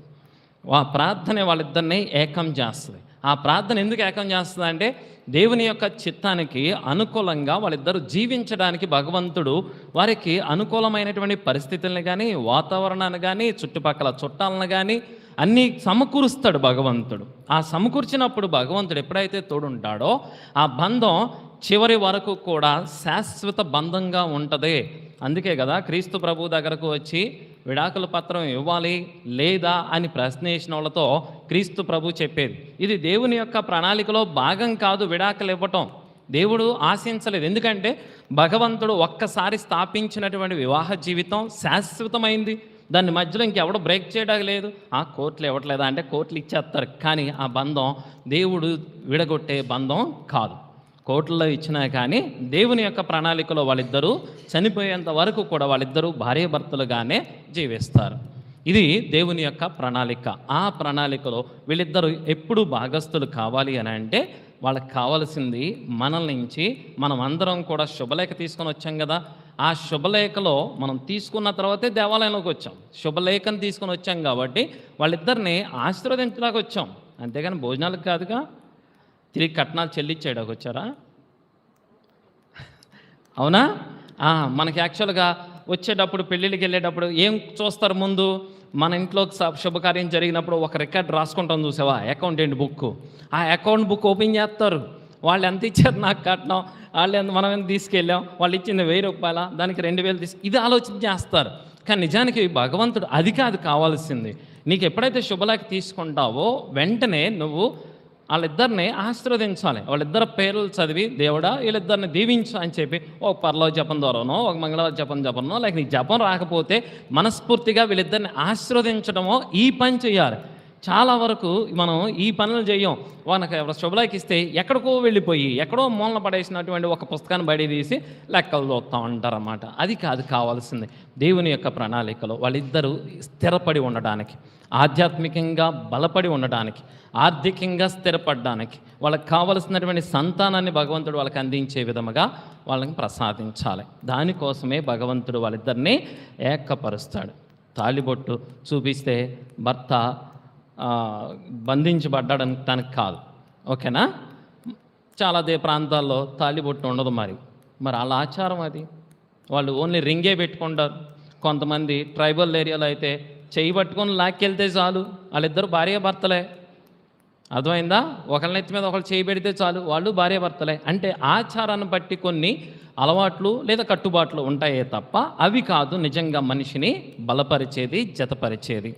ఆ ప్రార్థన వాళ్ళిద్దరిని ఏకం చేస్తుంది. ఆ ప్రార్థన ఎందుకు ఏకం చేస్తుంది అంటే దేవుని యొక్క చిత్తానికి అనుకూలంగా వాళ్ళిద్దరూ జీవించడానికి భగవంతుడు వారికి అనుకూలమైనటువంటి పరిస్థితులను కానీ, వాతావరణాన్ని కానీ, చుట్టుపక్కల చుట్టాలను కానీ అన్నీ సమకూరుస్తాడు భగవంతుడు. ఆ సమకూర్చినప్పుడు భగవంతుడు ఎప్పుడైతే తోడుంటాడో ఆ బంధం చివరి వరకు కూడా శాశ్వత బంధంగా ఉంటుంది. అందుకే కదా క్రీస్తు ప్రభు దగ్గరకు వచ్చి విడాకుల పత్రం ఇవ్వాలి లేదా అని ప్రశ్నించిన వాళ్ళతో క్రీస్తు ప్రభు చెప్పేది, ఇది దేవుని యొక్క ప్రణాళికలో భాగం కాదు. విడాకులు ఇవ్వటం దేవుడు ఆశించలేదు. ఎందుకంటే భగవంతుడు ఒక్కసారి స్థాపించినటువంటి వివాహ జీవితం శాశ్వతమైంది. దాన్ని మధ్యలో ఇంకెవడో బ్రేక్ చేయడానికి లేదు. ఆ కోర్టులు ఇవ్వట్లేదా అంటే కోర్టులు ఇచ్చేస్తారు, కానీ ఆ బంధం దేవుడు విడగొట్టే బంధం కాదు. కోర్టుల్లో ఇచ్చినా కానీ దేవుని యొక్క ప్రణాళికలో వాళ్ళిద్దరూ చనిపోయేంత వరకు కూడా వాళ్ళిద్దరూ భార్యాభర్తలుగానే జీవిస్తారు. ఇది దేవుని యొక్క ప్రణాళిక. ఆ ప్రణాళికలో వీళ్ళిద్దరూ ఎప్పుడు భాగస్థులు కావాలి అని అంటే వాళ్ళకి కావాల్సింది మనల్ నుంచి మనం అందరం కూడా శుభలేఖ తీసుకొని వచ్చాం కదా. ఆ శుభలేఖలో మనం తీసుకున్న తర్వాతే దేవాలయంలోకి వచ్చాం. శుభలేఖను తీసుకొని వచ్చాం కాబట్టి వాళ్ళిద్దరిని ఆశీర్వదించడానికి వచ్చాం, అంతేగాని భోజనాలకు కాదుగా. తిరిగి కట్నాలు చెల్లించేయడానికి వచ్చారా? అవునా? మనకి యాక్చువల్గా వచ్చేటప్పుడు పెళ్ళిళ్ళకి వెళ్ళేటప్పుడు ఏం చూస్తారు? ముందు మన ఇంట్లో శుభకార్యం జరిగినప్పుడు ఒక రికార్డ్ రాసుకుంటాం, చూసావా, అకౌంటెంట్ బుక్. ఆ అకౌంట్ బుక్ ఓపెన్ చేస్తారు. వాళ్ళు ఎంత ఇచ్చారు నాకు కట్నం, వాళ్ళు ఎంత మనం ఎంత తీసుకెళ్ళాం, వాళ్ళు ఇచ్చింది 1000 రూపాయల, దానికి 2000 ఇది ఆలోచన చేస్తారు. కానీ నిజానికి భగవంతుడు అది కాదు కావాల్సింది. నీకు ఎప్పుడైతే శుభలేఖ తీసుకుంటావో వెంటనే నువ్వు వాళ్ళిద్దరిని ఆశీర్వదించాలి. వాళ్ళిద్దరు పేర్లు చదివి దేవుడా వీళ్ళిద్దరిని దీవించు అని చెప్పి ఒక పరలోక జపం ద్వారానో ఒక మంగళవారం జపంనో లేక నీకు జపం రాకపోతే మనస్ఫూర్తిగా వీళ్ళిద్దరిని ఆశీర్వదించడమో ఈ పని చేయాలి. చాలా వరకు మనం ఈ పనులు చేయం. మనకు ఎవరు శుభలేఖ ఇస్తే ఎక్కడికో వెళ్ళిపోయి ఎక్కడో మూలన పడేసినటువంటి ఒక పుస్తకాన్ని బయట తీసి లెక్కలు చూస్తూ ఉంటారన్నమాట. అది కాదు కావాల్సింది. దేవుని యొక్క ప్రణాళికలో వాళ్ళిద్దరూ స్థిరపడి ఉండడానికి, ఆధ్యాత్మికంగా బలపడి ఉండడానికి, ఆర్థికంగా స్థిరపడడానికి, వాళ్ళకి కావలసినటువంటి సంతానాన్ని భగవంతుడు వాళ్ళకి అందించే విధముగా వాళ్ళని ప్రసాదించాలి. దానికోసమే భగవంతుడు వాళ్ళిద్దరినీ ఏకపరుస్తాడు. తాళిబొట్టు చూపిస్తే భర్త బంధించబడ్డానికి కాదు, ఓకేనా? చాలా ప్రాంతాల్లో తాళిబొట్టు ఉండదు. మరి వాళ్ళ ఆచారం అది. వాళ్ళు ఓన్లీ రింగే పెట్టుకుంటారు. కొంతమంది ట్రైబల్ ఏరియాలో అయితే చేయి పట్టుకొని లాక్కెళ్తే చాలు, వాళ్ళిద్దరు భార్యాభర్తలే. అర్థమైందా? ఒకళ్ళ నెత్తి మీద ఒకళ్ళు చేయి పెడితే చాలు, వాళ్ళు భార్యాభర్తలే. అంటే ఆచారాన్ని బట్టి కొన్ని అలవాట్లు లేదా కట్టుబాట్లు ఉంటాయే తప్ప అవి కాదు నిజంగా మనిషిని బలపరిచేది, జతపరిచేది.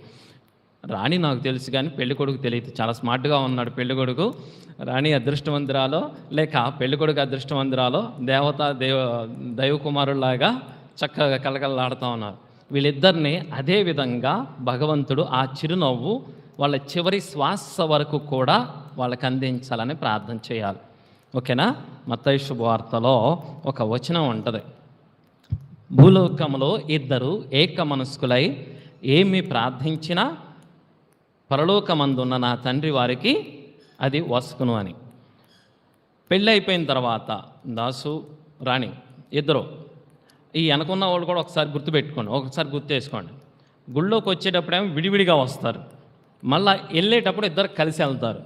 రాణి నాకు తెలుసు కానీ పెళ్ళికొడుకు తెలియదు. చాలా స్మార్ట్గా ఉన్నాడు పెళ్ళికొడుకు. రాణి అదృష్టవంతురాలో లేక పెళ్ళికొడుకు అదృష్టవంతురాలో దైవకుమారులాగా చక్కగా కలకలలాడుతూ ఉన్నారు. వీళ్ళిద్దరిని అదే విధంగా భగవంతుడు ఆ చిరునవ్వు వాళ్ళ చివరి శ్వాస వరకు కూడా వాళ్ళకి అందించాలని ప్రార్థన చేయాలి. ఓకేనా? మత్తయి శుభవార్తలో ఒక వచనం ఉంటుంది, భూలోకములో ఇద్దరు ఏక మనస్కులై ఏమి ప్రార్థించినా పరలోకమందున్న నా తండ్రి వారికి అది వసుకును అని. పెళ్ళి అయిపోయిన తర్వాత దాసు రాణి ఇద్దరు, ఈ వెనకున్న వాళ్ళు కూడా ఒకసారి గుర్తుపెట్టుకోండి, ఒకసారి గుర్తు చేసుకోండి. గుళ్ళోకి వచ్చేటప్పుడేమో విడివిడిగా వస్తారు, మళ్ళీ వెళ్ళేటప్పుడు ఇద్దరు కలిసి వెళ్తారు.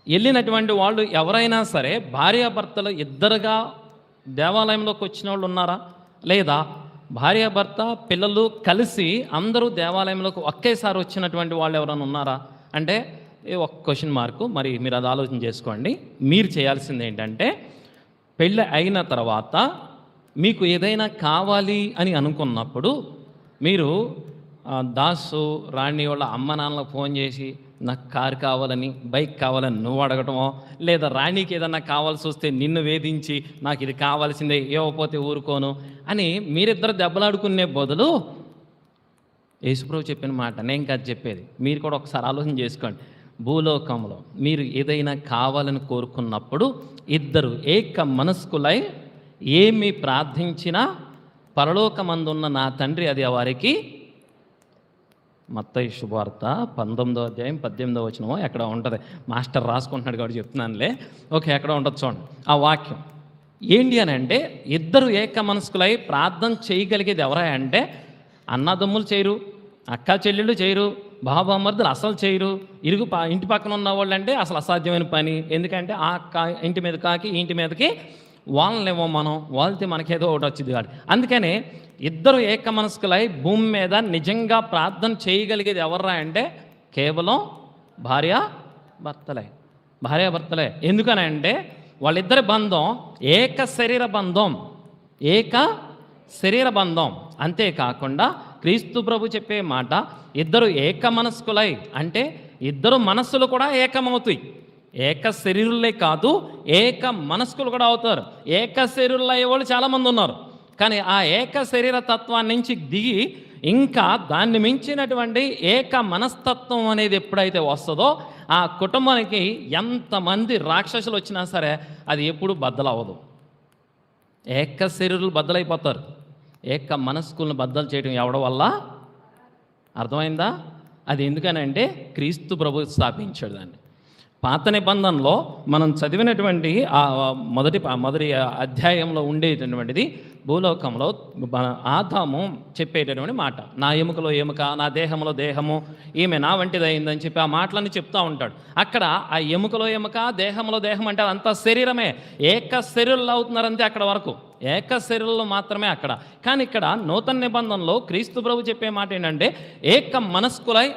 వెళ్ళినటువంటి వాళ్ళు ఎవరైనా సరే భార్యాభర్తలు ఇద్దరుగా దేవాలయంలోకి వచ్చిన వాళ్ళు ఉన్నారా? లేదా భార్యాభర్త పిల్లలు కలిసి అందరూ దేవాలయంలోకి ఒకేసారి వచ్చినటువంటి వాళ్ళు ఎవరైనా ఉన్నారా అంటే ఒక క్వశ్చన్ మార్కు. మరి మీరు అది ఆలోచన చేసుకోండి. మీరు చేయాల్సింది ఏంటంటే పెళ్ళి అయిన తర్వాత మీకు ఏదైనా కావాలి అని అనుకున్నప్పుడు మీరు దాసు రాణి వాళ్ళ అమ్మ నాన్నలకు ఫోన్ చేసి నాకు కారు కావాలని, బైక్ కావాలని నువ్వు అడగటమో, లేదా రాణికి ఏదన్నా కావాల్సి వస్తే నిన్ను వేధించి నాకు ఇది కావాల్సిందే ఇవ్వకపోతే ఊరుకోను అని మీరిద్దరు దెబ్బలాడుకునే బదులు యేసుప్రభు చెప్పిన మాట నేను కాదు చెప్పేది, మీరు కూడా ఒకసారి ఆలోచన చేసుకోండి. భూలోకంలో మీరు ఏదైనా కావాలని కోరుకున్నప్పుడు ఇద్దరు ఏక మనస్కులై ఏమి ప్రార్థించినా పరలోకమందున్న నా తండ్రి అది వారికి. మత్తయి శుభవార్త 19వ అధ్యాయం 18వ వచనమో ఎక్కడ ఉంటుంది, మాస్టర్ రాసుకుంటున్నాడు కాబట్టి చెప్తున్నానులే. ఓకే, ఎక్కడ ఉంటుంది చూడండి ఆ వాక్యం. ఏంటి అని అంటే ఇద్దరు ఏక మనస్కులై ప్రార్థన చేయగలిగేది ఎవరా అంటే అన్నదమ్ములు చేయరు, అక్క చెల్లెళ్ళు చేయరు, బాబామర్దులు అసలు చేయరు, ఇంటి పక్కన ఉన్న వాళ్ళు అంటే అసలు అసాధ్యమైన పని. ఎందుకంటే ఆ ఇంటి మీద కాకి ఇంటి మీదకి వాళ్ళనేమో మనం వాళ్ళతో మనకేదో ఒకటి వచ్చింది కాదు. అందుకనే ఇద్దరు ఏక మనస్కులై భూమి మీద నిజంగా ప్రార్థన చేయగలిగేది ఎవర్రా అంటే కేవలం భార్యాభర్తలే. ఎందుకనంటే వాళ్ళిద్దరి బంధం ఏక శరీర బంధం. అంతేకాకుండా క్రీస్తు ప్రభు చెప్పే మాట ఇద్దరు ఏక మనస్కులై అంటే ఇద్దరు మనస్సులు కూడా ఏకమవుతాయి. ఏక శరీరులే కాదు, ఏక మనస్కులు కూడా అవుతారు. ఏక శరీరులు అయ్యేవాళ్ళు చాలామంది ఉన్నారు, కానీ ఆ ఏక శరీర తత్వాన్ని నుంచి దిగి ఇంకా దాన్ని మించినటువంటి ఏక మనస్తత్వం అనేది ఎప్పుడైతే వస్తుందో ఆ కుటుంబానికి ఎంతమంది రాక్షసులు వచ్చినా సరే అది ఎప్పుడు బద్దలవ్వదు. ఏక శరీరులు బద్దలైపోతారు. ఏక మనస్కులను బద్దలు చేయడం ఎవడం వల్ల? అర్థమైందా? అది ఎందుకనంటే క్రీస్తు ప్రభు స్థాపించాడు దాన్ని. పాత నిబంధనలో మనం చదివినటువంటి ఆ మొదటి అధ్యాయంలో ఉండేటటువంటిది భూలోకంలో ఆదాము చెప్పేటటువంటి మాట, నా ఎముకలో ఎముక, నా దేహంలో దేహము, ఈమె నా వంటిది అయిందని చెప్పి ఆ మాటలన్నీ చెప్తూ ఉంటాడు. అక్కడ ఆ ఎముకలో ఎముక, దేహంలో దేహం అంటే అంతా శరీరమే. ఏక శరీరులు అవుతున్నారంతే అక్కడ వరకు, ఏక శరీరులు మాత్రమే అక్కడ. కానీ ఇక్కడ నూతన నిబంధనలో క్రీస్తు ప్రభు చెప్పే మాట ఏంటంటే ఏక మనస్కులై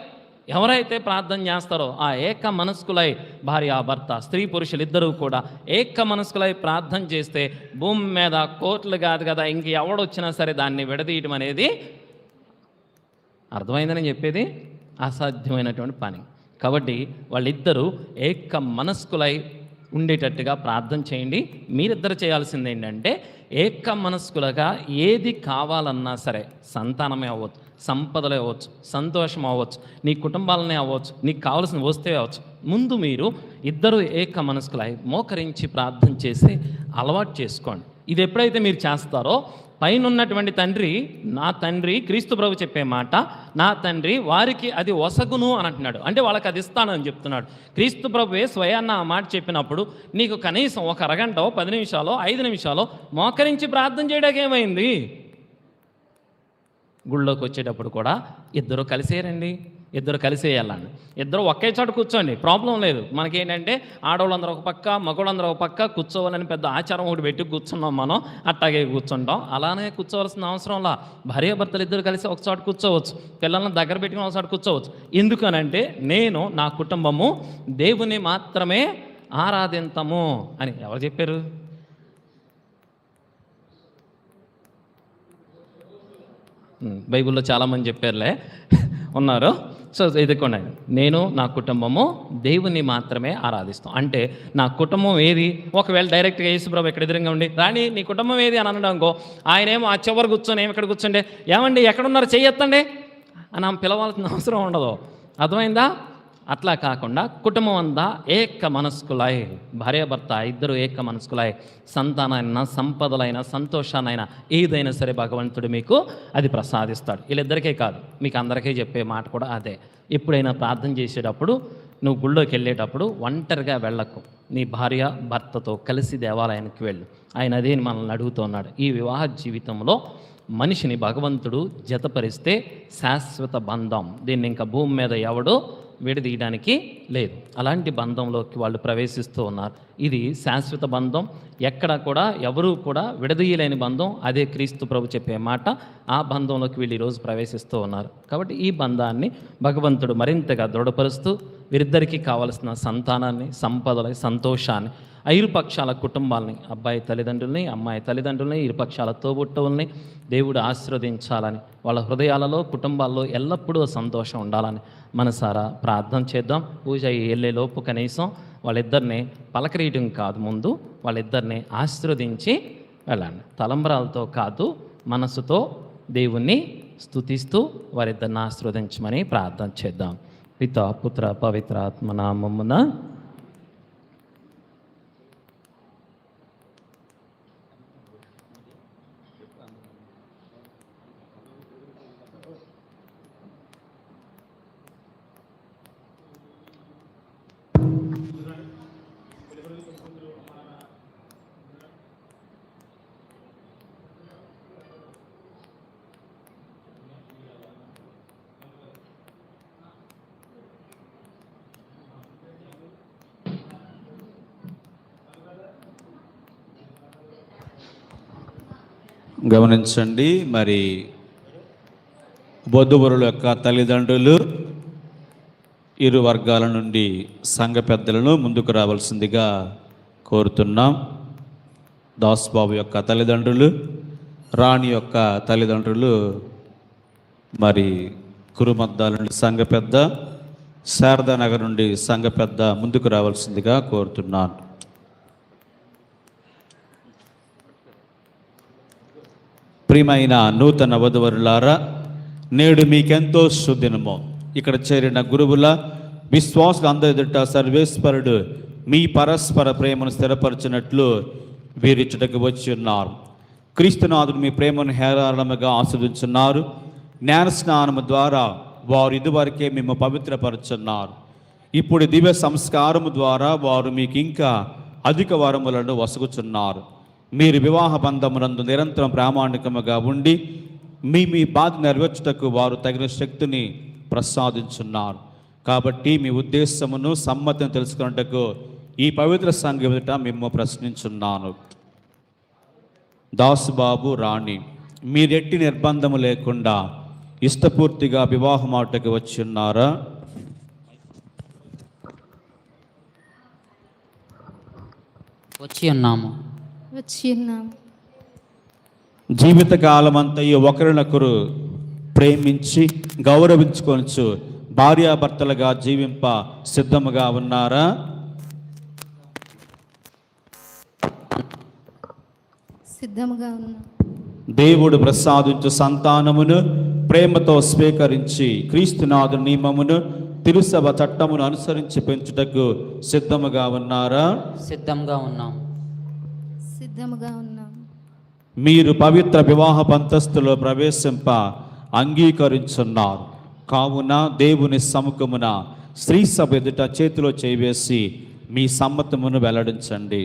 ఎవరైతే ప్రార్థన చేస్తారో ఆ ఏక మనస్కులై భార్యాభర్త, స్త్రీ పురుషులు ఇద్దరూ కూడా ఏక మనస్కులై ప్రార్థన చేస్తే భూమి మీద కోట్లు కాదు కదా ఇంక ఎవడొచ్చినా సరే దాన్ని విడదీయటం అనేది అర్థమైందని చెప్పేది అసాధ్యమైనటువంటి పని. కాబట్టి వాళ్ళిద్దరూ ఏక మనస్కులై ఉండేటట్టుగా ప్రార్థన చేయండి. మీరిద్దరు చేయాల్సింది ఏంటంటే ఏక మనస్కులుగా ఏది కావాలన్నా సరే, సంతానమే అవ్వచ్చు, సంపదలే అవ్వచ్చు, సంతోషం అవ్వచ్చు, నీ కుటుంబాలనే అవ్వచ్చు, నీకు కావాల్సిన వస్తువే అవ్వచ్చు, ముందు మీరు ఇద్దరు ఏక మనస్కులై మోకరించి ప్రార్థన చేసి అలవాటు చేసుకోండి. ఇది ఎప్పుడైతే మీరు చేస్తారో పైన ఉన్నటువంటి తండ్రి, నా తండ్రి, క్రీస్తు ప్రభు చెప్పే మాట, నా తండ్రి వారికి అది ఒసగును అని అంటున్నాడు. అంటే వాళ్ళకి అది ఇస్తానని చెప్తున్నాడు. క్రీస్తు ప్రభువే స్వయాన్న ఆ మాట చెప్పినప్పుడు నీకు కనీసం ఒక అరగంట, 10 నిమిషాలు, 5 నిమిషాలు మోకరించి ప్రార్థన చేయడానికి ఏమైంది? గుళ్ళోకి వచ్చేటప్పుడు కూడా ఇద్దరు కలిసేరండి, ఇద్దరు కలిసే వెళ్ళండి, ఇద్దరు ఒకే చోట కూర్చోండి, ప్రాబ్లం లేదు. మనకేంటంటే ఆడవాళ్ళందరూ ఒక పక్క, మగవాళ్ళందరూ ఒక పక్క కూర్చోవాలని పెద్ద ఆచారం ఒకటి పెట్టి కూర్చున్నాం, మనం అట్టాగే కూర్చుంటాం. అలానే కూర్చోవలసిన అవసరంలా భార్యాభర్తలు ఇద్దరు కలిసి ఒక చోట కూర్చోవచ్చు, పిల్లలను దగ్గర పెట్టుకుని ఒక చోట కూర్చోవచ్చు. ఎందుకనంటే నేను, నా కుటుంబము దేవుని మాత్రమే ఆరాధింతము అని ఎవరు చెప్పారు? బైబిల్లో చాలామంది చెప్పారులే ఉన్నారు. సో ఎదుర్కొన్నాను, నేను నా కుటుంబము దేవుని మాత్రమే ఆరాధిస్తాం. అంటే నా కుటుంబం ఏది, ఒకవేళ డైరెక్ట్గా యేసుప్రభు ఇక్కడ ఎదురుగా ఉండి రాణి నీ కుటుంబం ఏది అని అనడం అనుకో, ఆయనేమో ఆ చివరి కూర్చొని ఏమి ఇక్కడ కూర్చోండి, ఏమండి ఎక్కడున్నారు చెయ్యొత్తండి అని ఆమె పిలవాల్సిన అవసరం ఉండదు. అర్థమైందా? అట్లా కాకుండా కుటుంబం అంతా ఏక మనస్కులై, భార్యాభర్త ఇద్దరు ఏక మనస్కులై, సంతానైనా సంపదలైనా సంతోషానైనా ఏదైనా సరే భగవంతుడు మీకు అది ప్రసాదిస్తాడు. వీళ్ళిద్దరికే కాదు, మీకు అందరికీ చెప్పే మాట కూడా అదే. ఎప్పుడైనా ప్రార్థన చేసేటప్పుడు నువ్వు గుళ్ళోకి వెళ్ళేటప్పుడు ఒంటరిగా వెళ్ళకు, నీ భార్య భర్తతో కలిసి దేవాలయానికి వెళ్ళు. ఆయన అదే మనల్ని అడుగుతున్నాడు. ఈ వివాహ జీవితంలో మనిషిని భగవంతుడు జతపరిస్తే శాశ్వత బంధం, దీన్ని ఇంకా భూమి మీద ఎవడు విడదీయడానికి లేదు. అలాంటి బంధంలోకి వాళ్ళు ప్రవేశిస్తూ ఉన్నారు. ఇది శాశ్వత బంధం, ఎక్కడ కూడా ఎవరూ కూడా విడదీయలేని బంధం. అదే క్రీస్తు ప్రభు చెప్పే మాట. ఆ బంధంలోకి వీళ్ళు ఈరోజు ప్రవేశిస్తూ ఉన్నారు. కాబట్టి ఈ బంధాన్ని భగవంతుడు మరింతగా దృఢపరుస్తూ వీరిద్దరికీ కావలసిన సంతానాన్ని, సంపదల, సంతోషాన్ని, ఇరుపక్షాల కుటుంబాలని, అబ్బాయి తల్లిదండ్రుల్ని, అమ్మాయి తల్లిదండ్రుల్ని, ఇరుపక్షాల తోబుట్టువుల్ని దేవుడు ఆశీర్వదించాలని, వాళ్ళ హృదయాలలో, కుటుంబాల్లో ఎల్లప్పుడూ సంతోషం ఉండాలని మనసారా ప్రార్థన చేద్దాం. పూజ వెళ్ళేలోపు కనీసం వాళ్ళిద్దరిని పలకరీయడం కాదు, ముందు వాళ్ళిద్దరిని ఆశీర్వదించి వెళ్ళండి. తలంబరాలతో కాదు, మనసుతో దేవుణ్ణి స్తుతిస్తూ వారిద్దరిని ఆశీర్వదించమని ప్రార్థన చేద్దాం. పితా పుత్ర పవిత్ర ఆత్మ నామమున. గమనించండి, మరి వధూవరుల యొక్క తల్లిదండ్రులు ఇరు వర్గాల నుండి సంఘ పెద్దలను ముందుకు రావాల్సిందిగా కోరుతున్నాం. దాస్బాబు యొక్క తల్లిదండ్రులు, రాణి యొక్క తల్లిదండ్రులు, మరి కురుమద్దాల నుండి సంఘ పెద్ద, శారదానగర్ నుండి సంఘ పెద్ద ముందుకు రావాల్సిందిగా కోరుతున్నాను. ప్రియమైన నూతన వధువరులారా, నేడు మీకెంతో శుద్ధినము. ఇక్కడ చేరిన గురువుల విశ్వాసులు అందరి ఎదుట సర్వేశ్వరుడు మీ పరస్పర ప్రేమను స్థిరపరచినట్లు వీరిచ్చుటకు వచ్చి ఉన్నారు. క్రీస్తునాథుడు మీ ప్రేమను హేరాళముగా ఆస్వాదించున్నారు. జ్ఞాన స్నానము ద్వారా వారు ఇదివరకే మేము పవిత్రపరుచున్నారు. ఇప్పుడు దివ్య సంస్కారము ద్వారా వారు మీకు ఇంకా అధిక వరములను వసుగుచున్నారు. మీరు వివాహ బంధమునందు నిరంతరం ప్రామాణికముగా ఉండి మీ బాధ నెరవేర్చుటకు వారు తగిన శక్తిని ప్రసాదించున్నారు. కాబట్టి మీ ఉద్దేశమును సమ్మతిని తెలుసుకున్నట్టుకు ఈ పవిత్ర సంఘం ఎదుట మేము ప్రశ్నించున్నాను. దాసుబాబు, రాణి, మీరెట్టి నిర్బంధము లేకుండా ఇష్టపూర్తిగా వివాహమాటకు వచ్చి ఉన్నారా? వచ్చి ఉన్నాము. జీవితకాలమంతయు ఒకరినొకరు ప్రేమించి గౌరవించుకొనచ్చు భార్యాభర్తలుగా జీవింప సిద్ధముగా ఉన్నారా? సిద్ధముగా ఉన్నా. దేవుడు ప్రసాదించు సంతానమును ప్రేమతో స్వీకరించి క్రీస్తునాథు నియమమును తిరుసభ చట్టమును అనుసరించి పెంచుటకు సిద్ధముగా ఉన్నారా? సిద్ధంగా ఉన్నాం. సిద్ధముగా ఉన్నాం. మీరు పవిత్ర వివాహ పంతస్థులో ప్రవేశింప అంగీకరించున్నారు. కావున దేవుని సముఖమున స్త్రీ సభ ఎదుట చేతిలో చేవేసి మీ సమ్మతమును వెల్లడించండి.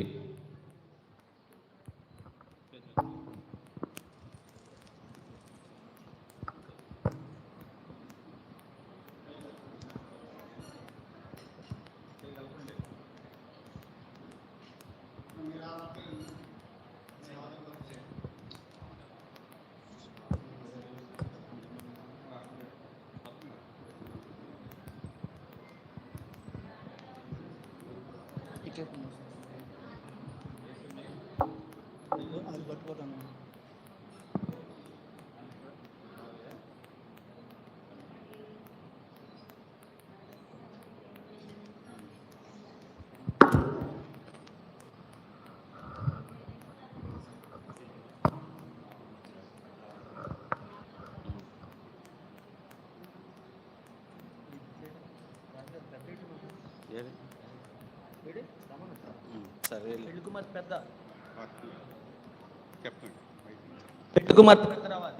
పెట్టుకుమార్ పెద్ద రావాలి.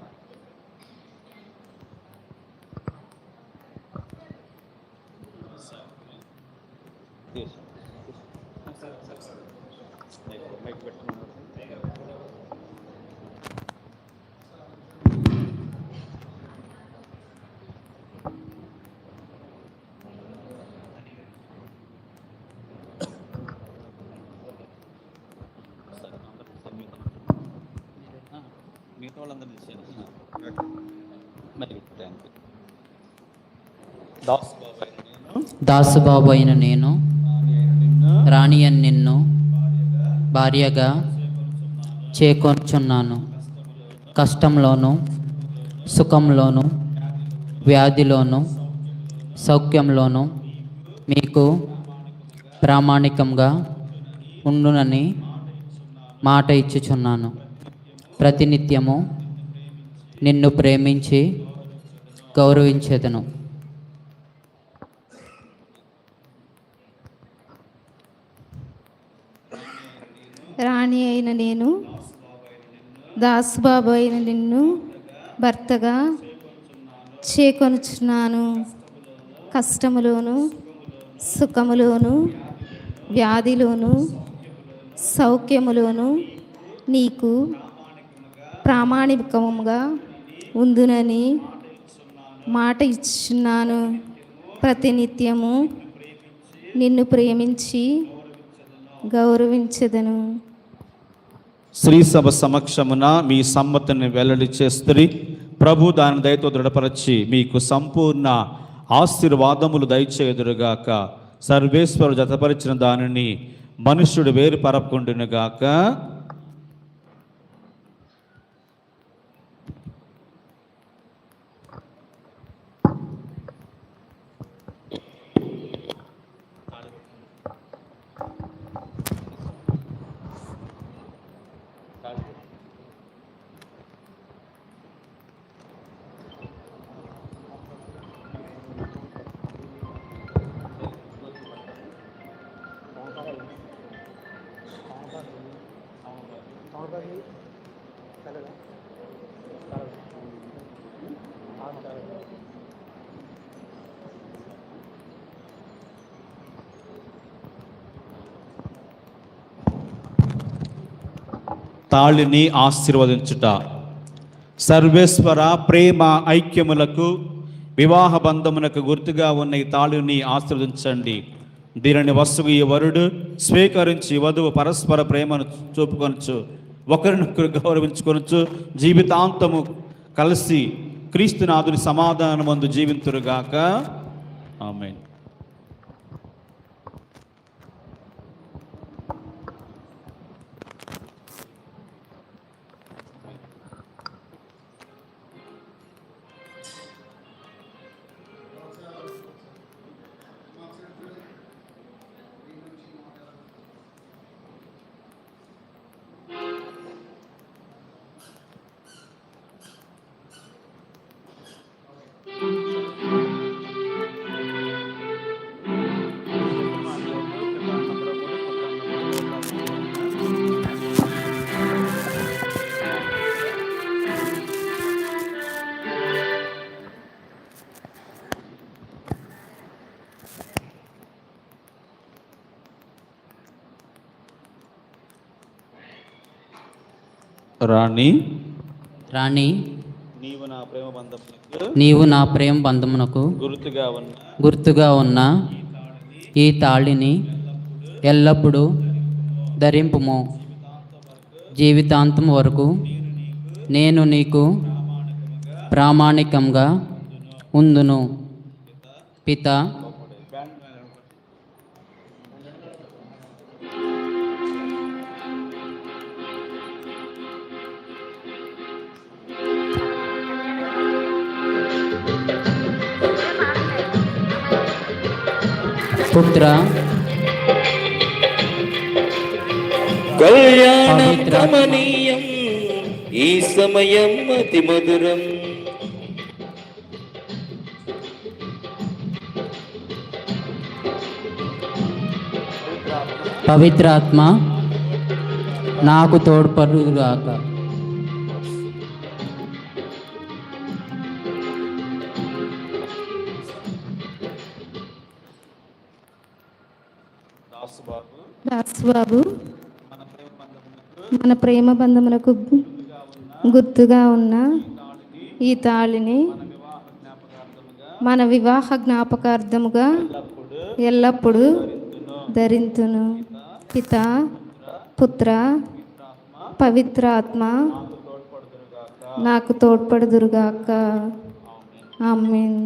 మిగతా వాళ్ళందరూ తీసేయండి. మరి థ్యాంక్ యూ. దాసుబాబు అయిన నేను రాణి అని నిన్ను భార్యగా చేకొనుచున్నాను. కష్టంలోను సుఖంలోను వ్యాధిలోను సౌఖ్యంలోను మీకు ప్రామాణికంగా ఉండునని మాట ఇచ్చుచున్నాను. ప్రతినిత్యము నిన్ను ప్రేమించి గౌరవించేదను. రాణి అయిన నేను దాసుబాబు అయిన నిన్ను భర్తగా చేకొనుచున్నాను. కష్టములోను సుఖములోను వ్యాధిలోను సౌఖ్యములోను నీకు ప్రామాణికంగా ఉందునని మాట ఇచ్చున్నాను. ప్రతినిత్యము నిన్ను ప్రేమించి గౌరవించెదను. శ్రీ సభ సమక్షమున మీ సమ్మతిని వెల్లడి చేస్తురి. ప్రభు దాని దయతో దృఢపరచి మీకు సంపూర్ణ ఆశీర్వాదములు దయచేయుదురుగాక. సర్వేశ్వరు జతపరిచిన దానిని మనుష్యుడు వేరు పరపుకుండునుగాక. తాళిని ఆశీర్వదించుట. సర్వేశ్వర ప్రేమ ఐక్యములకు వివాహ బంధమునకు గుర్తుగా ఉన్న ఈ తాళిని ఆశీర్వదించండి. దీనిని వస్తువు ఈ వరుడు స్వీకరించి వధువు పరస్పర ప్రేమను చూపుకొనచ్చు, ఒకరినొకరు గౌరవించుకొనచ్చు, జీవితాంతము కలిసి క్రీస్తునాథుని సమాధానమందు జీవింతురుగాక. ఆమేన్. రాణి రాణి నీవు నా ప్రేమ బంధమునకు నీవు నా ప్రేమ బంధమునకు గుర్తుగా ఉన్న ఈ తాళిని ఎల్లప్పుడూ ధరింపుము. జీవితాంతం వరకు నేను నీకు ప్రామాణికంగా ఉందును. పిత పుత్ర కళ్యాణం కమనీయం, ఈ సమయం అతి మధురం. పవిత్రాత్మ నాకు తోడ్పడుగాక. దాసుబాబు మన ప్రేమ బంధములకు గుర్తుగా ఉన్న ఈ తాళిని మన వివాహ జ్ఞాపకార్థముగా ఎల్లప్పుడూ ధరింతును. పిత పుత్ర పవిత్రాత్మ నాకు తోడ్పడుదురుగాక. ఆమేన్.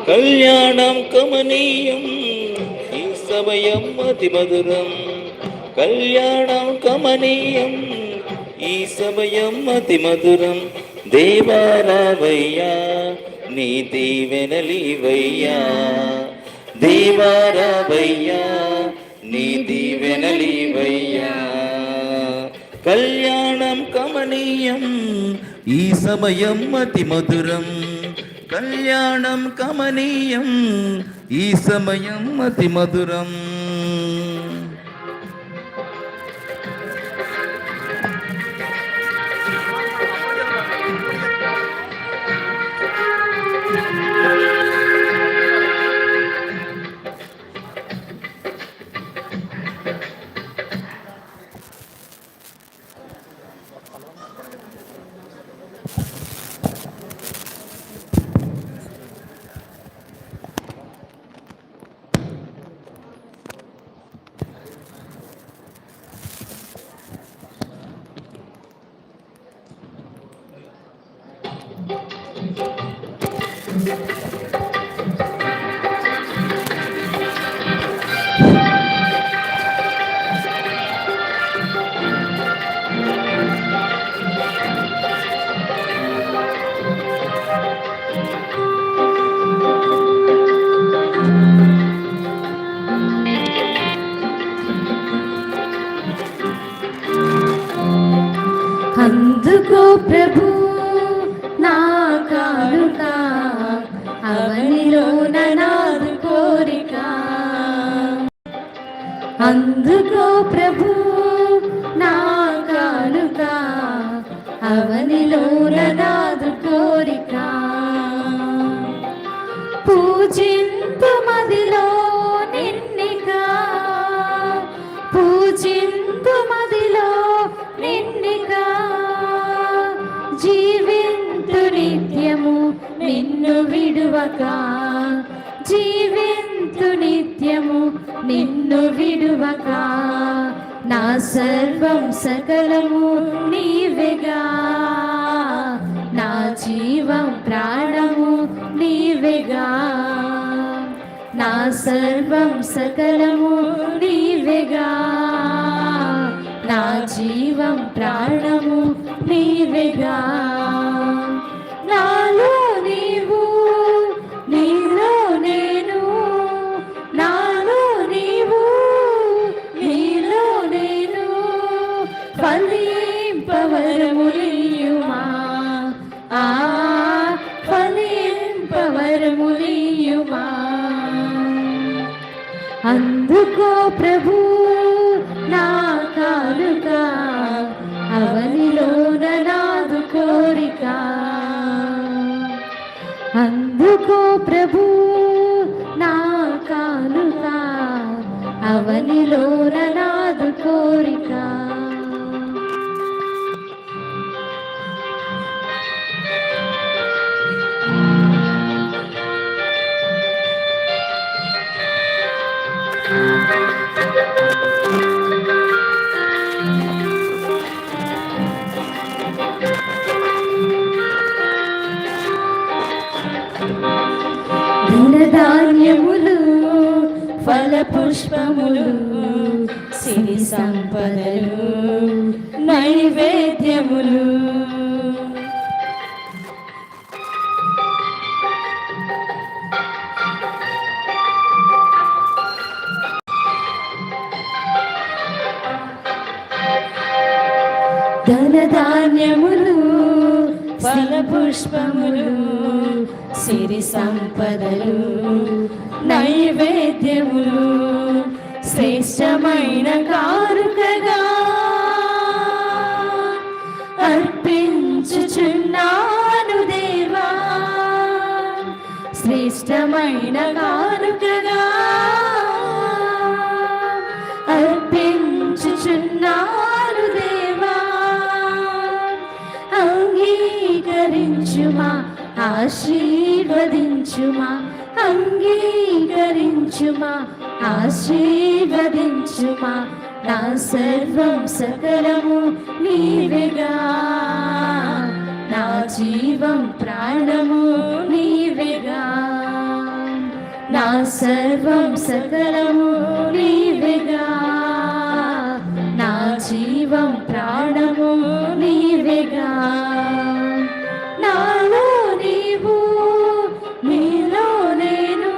కళ్యాణం కమనీయం ఈ సమయం అతి మధురం. కళ్యాణం కమనీయం ఈ సమయం అతి మధురం. దేవారావయ్యా నీ దీవెనలివయ్యా. దేవారావయ్యా నీ దీవెనలివయ్యా. కళ్యాణం కమనీయం ఈ సమయం అతి మధురం. కళ్యాణం కమనీయం ఈ సమయం అతి మధురం. అందుకో ప్రభు నా కానుక, అవనిలోన నాదు కోరిక. అందుకో ప్రభు నా కానుక, అవనిలోన నాదు కోరిక. పూజింపు మదిలో నిన్నిగా, పూజింపు మదిలో నిన్నిగా. జీవి విడువక జీవింతు నిత్యము నిన్ను విడువక నా సర్వం సకలము నీవేగా నా జీవం ప్రాణము నీవేగా నా సర్వం సకలము నీవేగా నా జీవం ప్రాణము నీవేగా నాలో నీవు నీలో నేను నాలో నీవు నీలో నేను ఫలింపవరములియుమా ఆ ఫలింపవరములియుమా అందుకో ప్రభు నా కానుక అవనిలోన నాదు కోరిక అందుకో ప్రభు నా కానుక అవనిలోన నాదు కోరిక ధనధాన్యములు ఫల పుష్పములు సిరి సంపదలు నైవేద్యములు ధనధాన్యములు ఫల పుష్పములు సిరి సంపదలు నైవేద్యములు శ్రేష్టమైన కానుకగా అర్పించుచున్నాను దేవా శ్రేష్టమైన కానుకగా అర్పించుచున్నాను దేవా అంగీకరించుమా ఆశీర్వదించుమా అంగీకరించుమా ఆశీర్వదించుమా నా సర్వం సకలము నీవేగా నా జీవం ప్రాణము నీవేగా నా సర్వం సకలము నీవేగా నా జీవం ప్రాణము నీవేగా నాలో నీవు నీలో నేను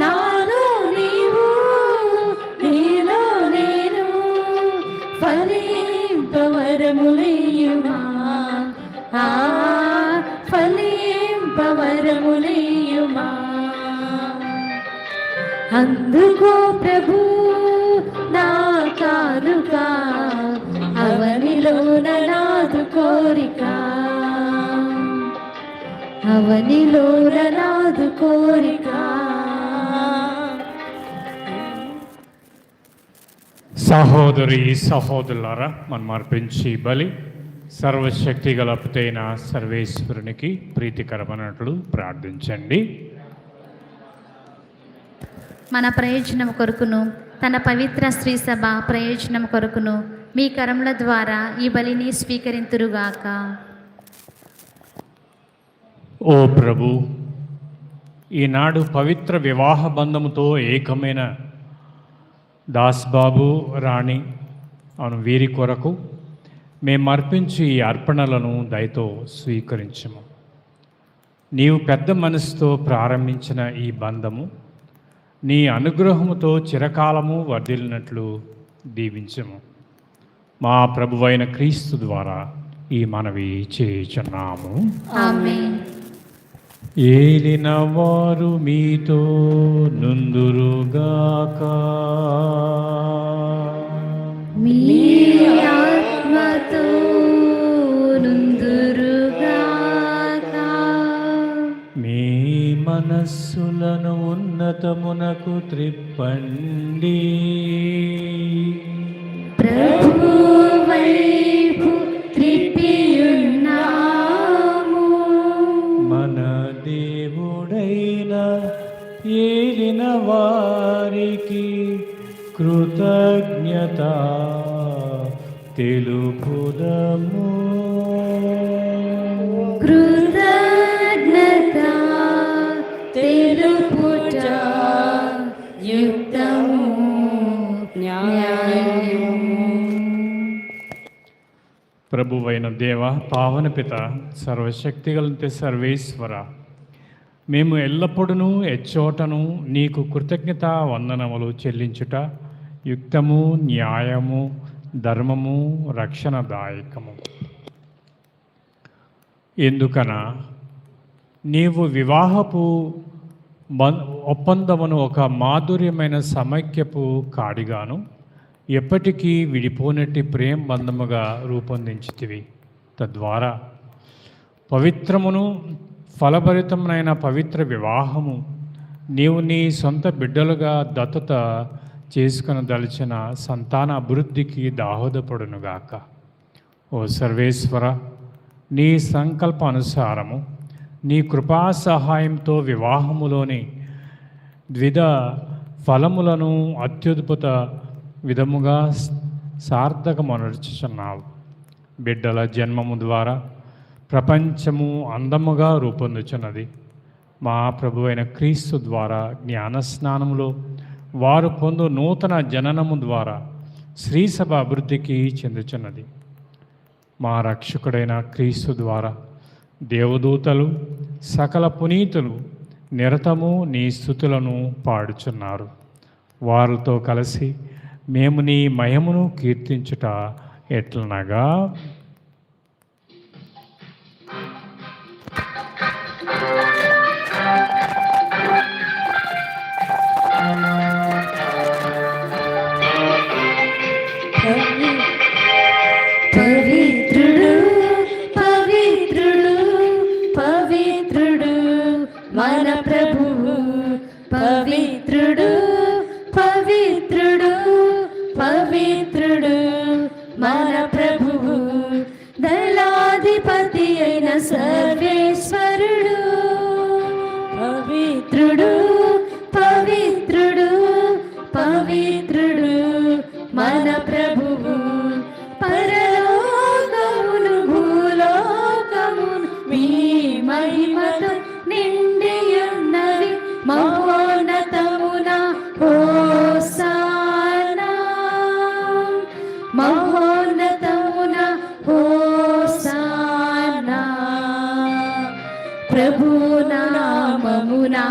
నాలో నీవు నీలో నేను ఫలింపవరములియుమా ఆ ఫలింపవరములియుమా అందుకో ప్రభు నా కానుక అవనిలోన నాదు కోరిక అవనిలోన నాదు కోరిక సహోదరి సహోదరులారా మనం అర్పించి బలి సర్వశక్తి గల పితైన సర్వేశ్వరునికి ప్రీతికరమైనట్లు ప్రార్థించండి. మన ప్రయోజనం కొరకును తన పవిత్ర స్త్రీ సభ ప్రయోజనం కొరకును మీ కరముల ద్వారా ఈ బలిని స్వీకరింతురుగాక. ఓ ప్రభు, ఈనాడు పవిత్ర వివాహ బంధముతో ఏకమైన దాస్బాబు రాణి అను వీరి కొరకు మేము అర్పించి ఈ అర్పణలను దయతో స్వీకరించము. నీవు పెద్ద మనసుతో ప్రారంభించిన ఈ బంధము నీ అనుగ్రహముతో చిరకాలము వర్ధిల్లినట్లు దీవించము. మా ప్రభువైన క్రీస్తు ద్వారా ఈ మనవి చేయుచున్నాము. ఆమేన్. ఏలిన వారు మీతో నుందురుగాక. మీ ఆత్మతో నుందురుగాక. మీ మనస్సులను ఉన్నతమునకు త్రిప్పండి. ప్రభు వైపు త్రిప్పియున్నాము. మన దేవుడైన కృతజ్ఞత తెలుపుదము. కృతజ్ఞత తెలుపుట యుక్తము న్యాయము. ప్రభువైన దేవ, పావన పిత, సర్వశక్తిగల సర్వేశ్వర, మేము ఎల్లప్పుడూ ఎచ్చోటను నీకు కృతజ్ఞత వందనములు చెల్లించుట యుక్తము, న్యాయము, ధర్మము, రక్షణదాయకము. ఎందుకన నీవు వివాహపు ఒప్పందమును ఒక మాధుర్యమైన సమైక్యపు కాడిగాను ఎప్పటికీ విడిపోనట్టి ప్రేమ బంధముగా రూపొందించితివి. తద్వారా పవిత్రమును ఫలభరితమైన పవిత్ర వివాహము నీవు నీ సొంత బిడ్డలుగా దత్తత చేసుకొనదలిచిన సంతాన అభివృద్ధికి దాహోదపడునుగాక. ఓ సర్వేశ్వర, నీ సంకల్ప అనుసారము నీ కృపా సహాయంతో వివాహములోని ద్విధ ఫలములను అత్యద్భుత విధముగా సార్థకమనర్చుచున్నావు. బిడ్డల జన్మము ద్వారా ప్రపంచము అందముగా రూపొందుచున్నది. మా ప్రభు అయిన క్రీస్తు ద్వారా జ్ఞానస్నానములో వారు పొందు నూతన జననము ద్వారా శ్రీసభ అభివృద్ధికి చెందుచున్నది. మా రక్షకుడైన క్రీస్తు ద్వారా దేవదూతలు సకల పునీతులు నిరతము నీ స్తుతులను పాడుచున్నారు. వారితో కలిసి మేము నీ మహిమను కీర్తించుట ఎట్లనగా, పవిత్రుడు పవిత్రుడు పవిత్రుడు మన ప్రభువు, పవిత్రుడు పవిత్రుడు పవిత్రుడు మన ప్రభువు, దళాధిపతి అయిన సర్వేశ్వరుడు. పవిత్రుడు పవిత్రుడు పవిత్రుడు మన ప్రభువు, పరలోకమును భూలోకమును మీ మహిమతో నిండి ఉన్నవి. మహోన్నతమున హోసానా, మహోన్నతమున హోసానా. ప్రభు నామమునా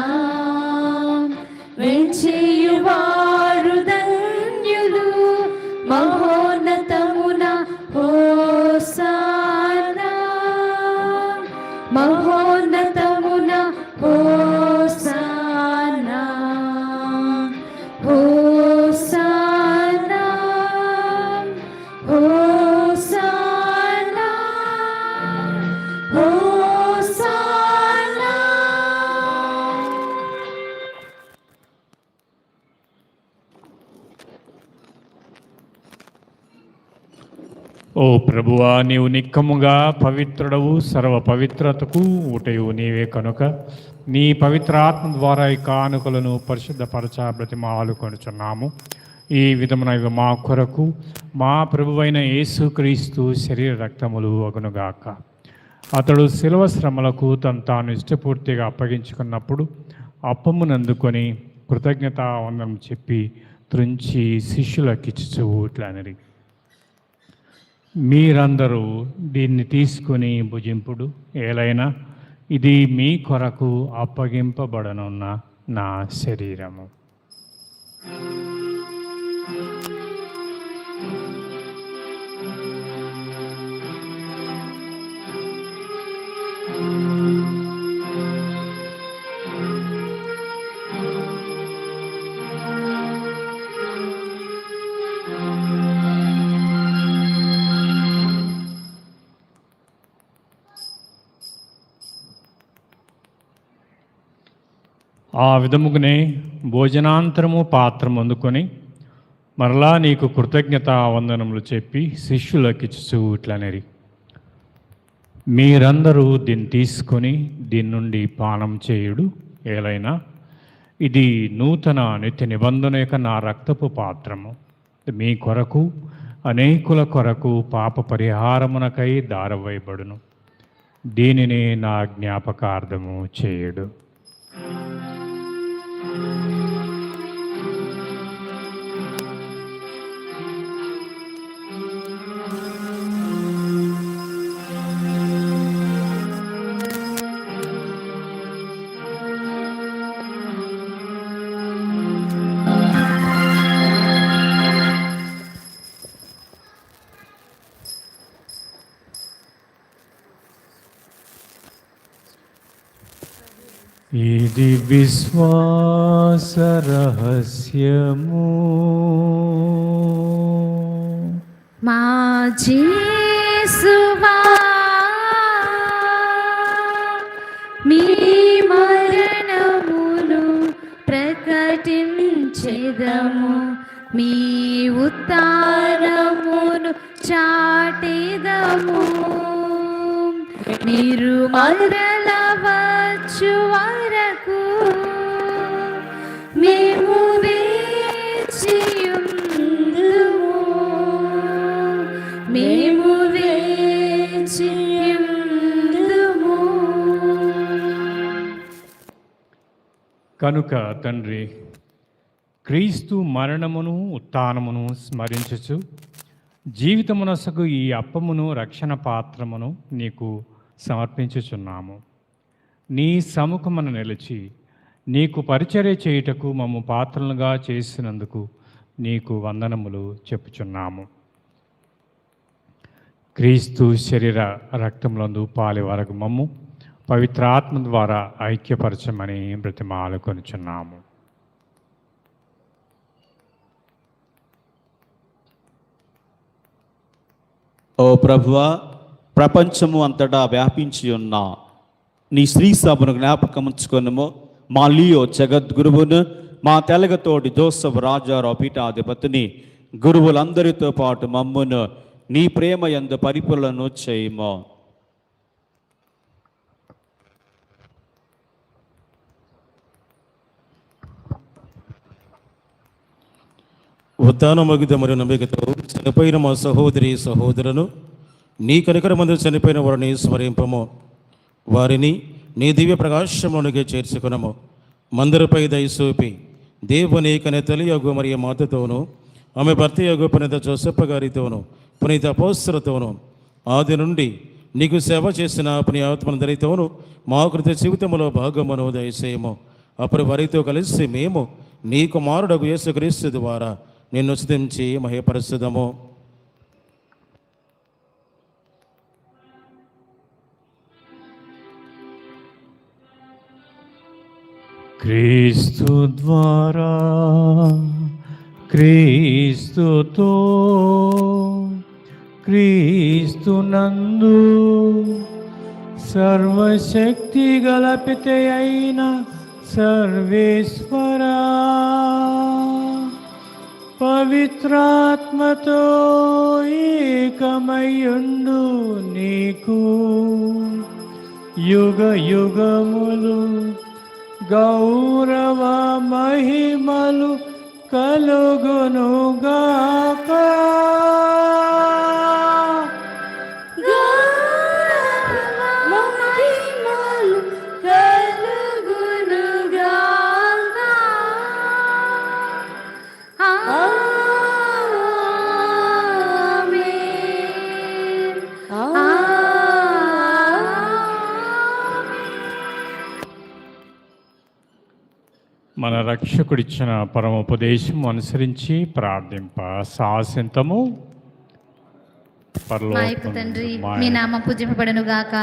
వెంచేయువారు ధన్యులు. మహోన్నతమున హోసానా, మహోన్నతమున హోసానా, హోసానా, హోసానా, హోసానా. ఓ ప్రభువా, నీవు నిక్కముగా పవిత్రుడవు, సర్వ పవిత్రతకు ఊటయు నీవే కనుక నీ పవిత్ర ఆత్మ ద్వారా ఈ కానుకలను పరిశుద్ధపరచ బ్రతిమాలు కొనుచున్నాము. ఈ విధమున ఇవి మా కొరకు మా ప్రభువైన యేసుక్రీస్తు శరీర రక్తములు అగునుగాక. అతడు శిలువ శ్రమలకు తాను ఇష్టపూర్తిగా అప్పగించుకున్నప్పుడు అప్పమునందుకొని కృతజ్ఞతావందనం చెప్పి త్రుంచి శిష్యులకిచ్చుచూ ఇట్లనిరి, మీరందరూ దీన్ని తీసుకుని భుజింపుడు. ఏలైనా ఇది మీ కొరకు అప్పగింపబడనున్న నా శరీరము. ఆ విధముగానే భోజనాంతరము పాత్రము అందుకొని మరలా నీకు కృతజ్ఞతా వందనములు చెప్పి శిష్యులకిచ్చుచూ ఇట్లనేరి, మీరందరూ దీన్ని తీసుకొని దీని నుండి పానం చేయుడు. ఏలైనా ఇది నూతన నిత్య నిబంధన యొక్క నా రక్తపు పాత్రము. మీ కొరకు అనేకుల కొరకు పాప పరిహారమునకై దారవేయబడును. దీనిని నా జ్ఞాపకార్థము చేయుడు. ఇది విశ్వాస రహస్యము. మా యేసువా మీ మరణమును ప్రకటించెదము, మీ ఉత్థానమును చాటెదము. మీరు మరల వచ్చు వరకు మేము వేచియుందుము, మేము వేచియుందుము. కనుక తండ్రి, క్రీస్తు మరణమును ఉత్థానమును స్మరించుచు జీవితమునసగు ఈ అప్పమును రక్షణ పాత్రమును నీకు సమర్పించుచున్నాము. నీ సముఖమున నిలిచి నీకు పరిచర్య చేయుటకు మమ్ము పాత్రలుగా చేసినందుకు నీకు వందనములు చెప్పుచున్నాము. క్రీస్తు శరీర రక్తములందు పాలి వరకు మమ్ము పవిత్రాత్మ ద్వారా ఐక్యపరచమని బ్రతిమాలు కొనుచున్నాము. ఓ ప్రభువా, ప్రపంచము అంతటా వ్యాపించి ఉన్న నీ శ్రీ సభను జ్ఞాపకముంచుకొనుము. మా లియో జగద్గురువును, మా తెలగతోటి జోసఫ్ రాజారావు పీఠాధిపతిని, గురువులందరితో పాటు మమ్మును నీ ప్రేమ యందు పరిపూర్ణను చేయము. ఉత్థానమగుద మరియు నమ్మికతో చనిపోయిన మా సహోదరి సహోదరులను నీ కనికరమందు చనిపోయిన వారిని స్మరింపము. వారిని నీ దివ్య ప్రకాశంలోనికి చేర్చుకునము. మందిరపై దయసూపి దేవుని కనెతలి యొగు మరియు మాతతోనూ, ఆమె భర్త యొగు పునీత జోసెఫ్ గారితోనూ, పునీత అపోస్తలతోనూ, ఆది నుండి నీకు సేవ చేసిన పుణ్యాత్మలందరితోనూ మా కృత జీవితంలో భాగమును దయచేయము. అప్పుడు వారితో కలిసి మేము నీ కుమారుడగు యేసుక్రీస్తు ద్వారా నిన్ను స్తుతించి మహిమపరచుదము. క్రీస్తు ద్వారా, క్రీస్తుతో, క్రీస్తునందు సర్వశక్తి గల పిత అయిన సర్వేశ్వరా, పవిత్రాత్మతో ఏకమయ్యుండు నీకు యుగ యుగములు గౌరవ మహిమలు కలుగునుగాక. మన రక్షకుడిచ్చిన పరమోపదేశం అనుసరించి ప్రార్థింప సాసింతము. మా యొక్క తండ్రి, మీ నామం పూజింపబడును గాక,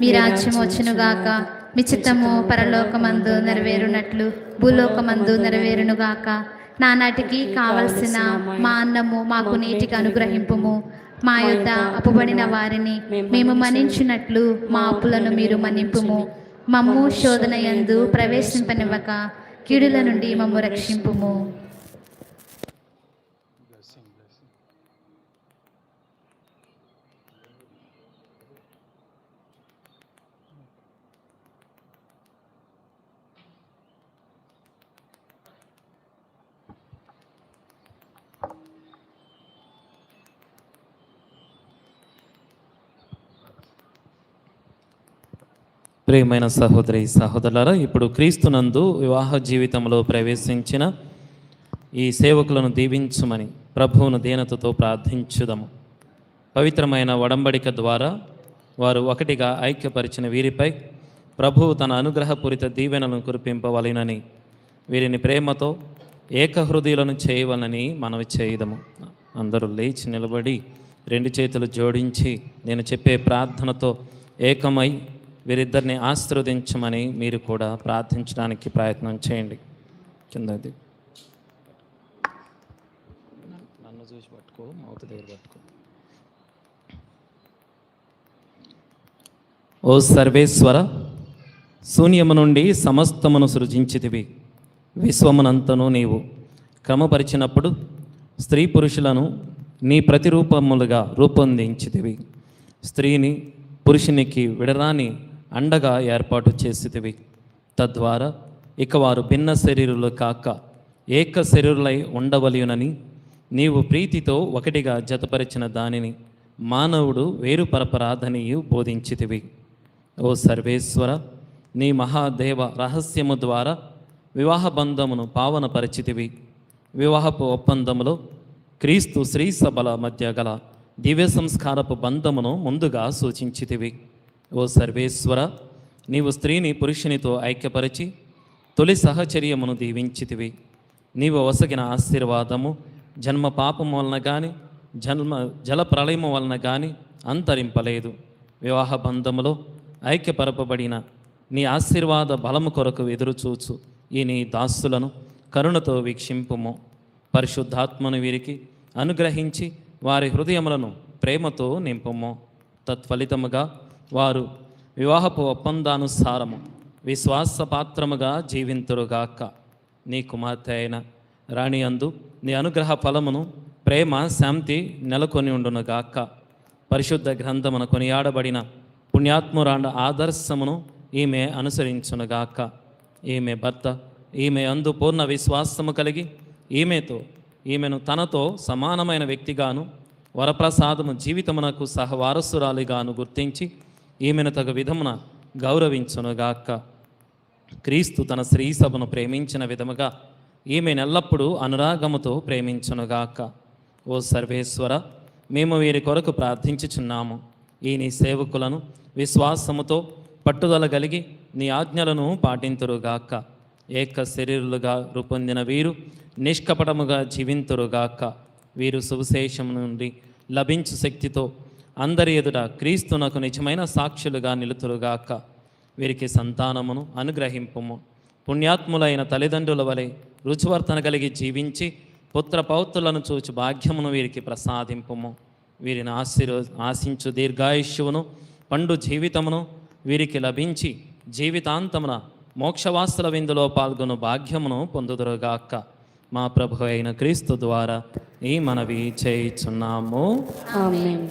మీ రాజ్యం వచ్చును గాక, మీ చిత్తము పరలోకమందు నెరవేరునట్లు భూలోకమందు నెరవేరును గాక. నానాటికి కావలసిన మా అన్నము మాకు నీటికి అనుగ్రహింపుము. మా యొద్ద అప్పుబడిన వారిని మేము మన్నించినట్లు మా అప్పులను మీరు మన్నింపుము. మమ్ము శోధన యందు ప్రవేశింపనివ్వక కీడుల నుండి మమ్ము రక్షింపుము. ప్రియమైన సహోదరి సహోదరులారా, ఇప్పుడు క్రీస్తునందు వివాహ జీవితంలో ప్రవేశించిన ఈ సేవకులను దీవించుమని ప్రభువును దీనతతో ప్రార్థించుదాము. పవిత్రమైన ఒడంబడిక ద్వారా వారు ఒకటిగా ఐక్యపరిచిన వీరిపై ప్రభువు తన అనుగ్రహపూరిత దీవెనలను కురిపింపవలెనని, వీరిని ప్రేమతో ఏకహృదయులను చేయవలని మనవి చేయదము. అందరూ లేచి నిలబడి 2 చేతులు జోడించి నేను చెప్పే ప్రార్థనతో ఏకమై వీరిద్దరిని ఆశీర్వదించమని మీరు కూడా ప్రార్థించడానికి ప్రయత్నం చేయండి. కిందది నన్ను చూసి పట్టుకో, మౌత్ దగ్గర పట్టుకో. ఓ సర్వేశ్వర, శూన్యము నుండి సమస్తమును సృజించితివి. విశ్వమునంతను నీవు క్రమపరిచినప్పుడు స్త్రీ పురుషులను నీ ప్రతిరూపములుగా రూపొందించితివి. స్త్రీని పురుషునికి విడరాని అండగా ఏర్పాటు చేసితివి. తద్వారా ఇక వారు భిన్న శరీరులు కాక ఏక శరీరులై ఉండవలయునని నీవు ప్రీతితో ఒకటిగా జతపరిచిన దానిని మానవుడు వేరుపరపరాధనియు బోధించితివి. ఓ సర్వేశ్వర, నీ మహాదేవ రహస్యము ద్వారా వివాహ బంధమును పావనపరిచితివి. వివాహపు ఒప్పందములో క్రీస్తు శ్రీ సభల మధ్య గల దివ్య సంస్కారపు బంధమును ముందుగా సూచించితివి. ఓ సర్వేశ్వర, నీవు స్త్రీని పురుషునితో ఐక్యపరిచి తొలి సహచర్యమును దీవించితివి. నీవు ఒసగిన ఆశీర్వాదము జన్మ పాపము వలన కానీ జల ప్రళయము వలన కానీ అంతరింపలేదు. వివాహ బంధములో ఐక్యపరపబడిన నీ ఆశీర్వాద బలము కొరకు ఎదురుచూచు ఈ నీ దాసులను కరుణతో వీక్షింపుము. పరిశుద్ధాత్మను వీరికి అనుగ్రహించి వారి హృదయములను ప్రేమతో నింపుము. తత్ఫలితముగా వారు వివాహపు ఒప్పందానుసారము విశ్వాసపాత్రముగా జీవింతురుగాక. నీ కుమార్తె అయిన రాణి అందు నీ అనుగ్రహ ఫలమును ప్రేమ శాంతి నెలకొని ఉండునుగాక. పరిశుద్ధ గ్రంథమున కొనియాడబడిన పుణ్యాత్మురాండ ఆదర్శమును ఈమె అనుసరించునుగాక. ఈమె భర్త ఈమె అందు పూర్ణ విశ్వాసము కలిగి ఈమెను తనతో సమానమైన వ్యక్తిగాను వరప్రసాదము జీవితమునకు సహవారసురాలిగాను గుర్తించి ఈమెను తగు విధమున గౌరవించునుగాక. క్రీస్తు తన స్త్రీ సభను ప్రేమించిన విధముగా ఈమెనెల్లప్పుడూ అనురాగముతో ప్రేమించునుగాక. ఓ సర్వేశ్వర, మేము వీరి కొరకు ప్రార్థించుచున్నాము. ఈ నీ సేవకులను విశ్వాసముతో పట్టుదల కలిగి నీ ఆజ్ఞలను పాటింతురుగాక. ఏక శరీరులుగా రూపొందిన వీరు నిష్కపటముగా జీవింతురుగాక. వీరు సువిశేషము నుండి లభించు శక్తితో అందరి ఎదుట క్రీస్తునకు నిజమైన సాక్షులుగా నిలుతురుగాక. వీరికి సంతానమును అనుగ్రహింపుము. పుణ్యాత్ములైన తల్లిదండ్రుల వలె రుచివర్తన కలిగి జీవించి పుత్ర పౌత్రులను చూచి భాగ్యమును వీరికి ప్రసాదింపుము. వీరిని ఆశించు దీర్ఘాయుష్యువును పండు జీవితమును వీరికి లభించి జీవితాంతమున మోక్షవాసుల విందులో పాల్గొను భాగ్యమును పొందుదురుగాక. మా ప్రభు అయిన క్రీస్తు ద్వారా ఈ మనవి చేయుచున్నాము. ఆమేన్.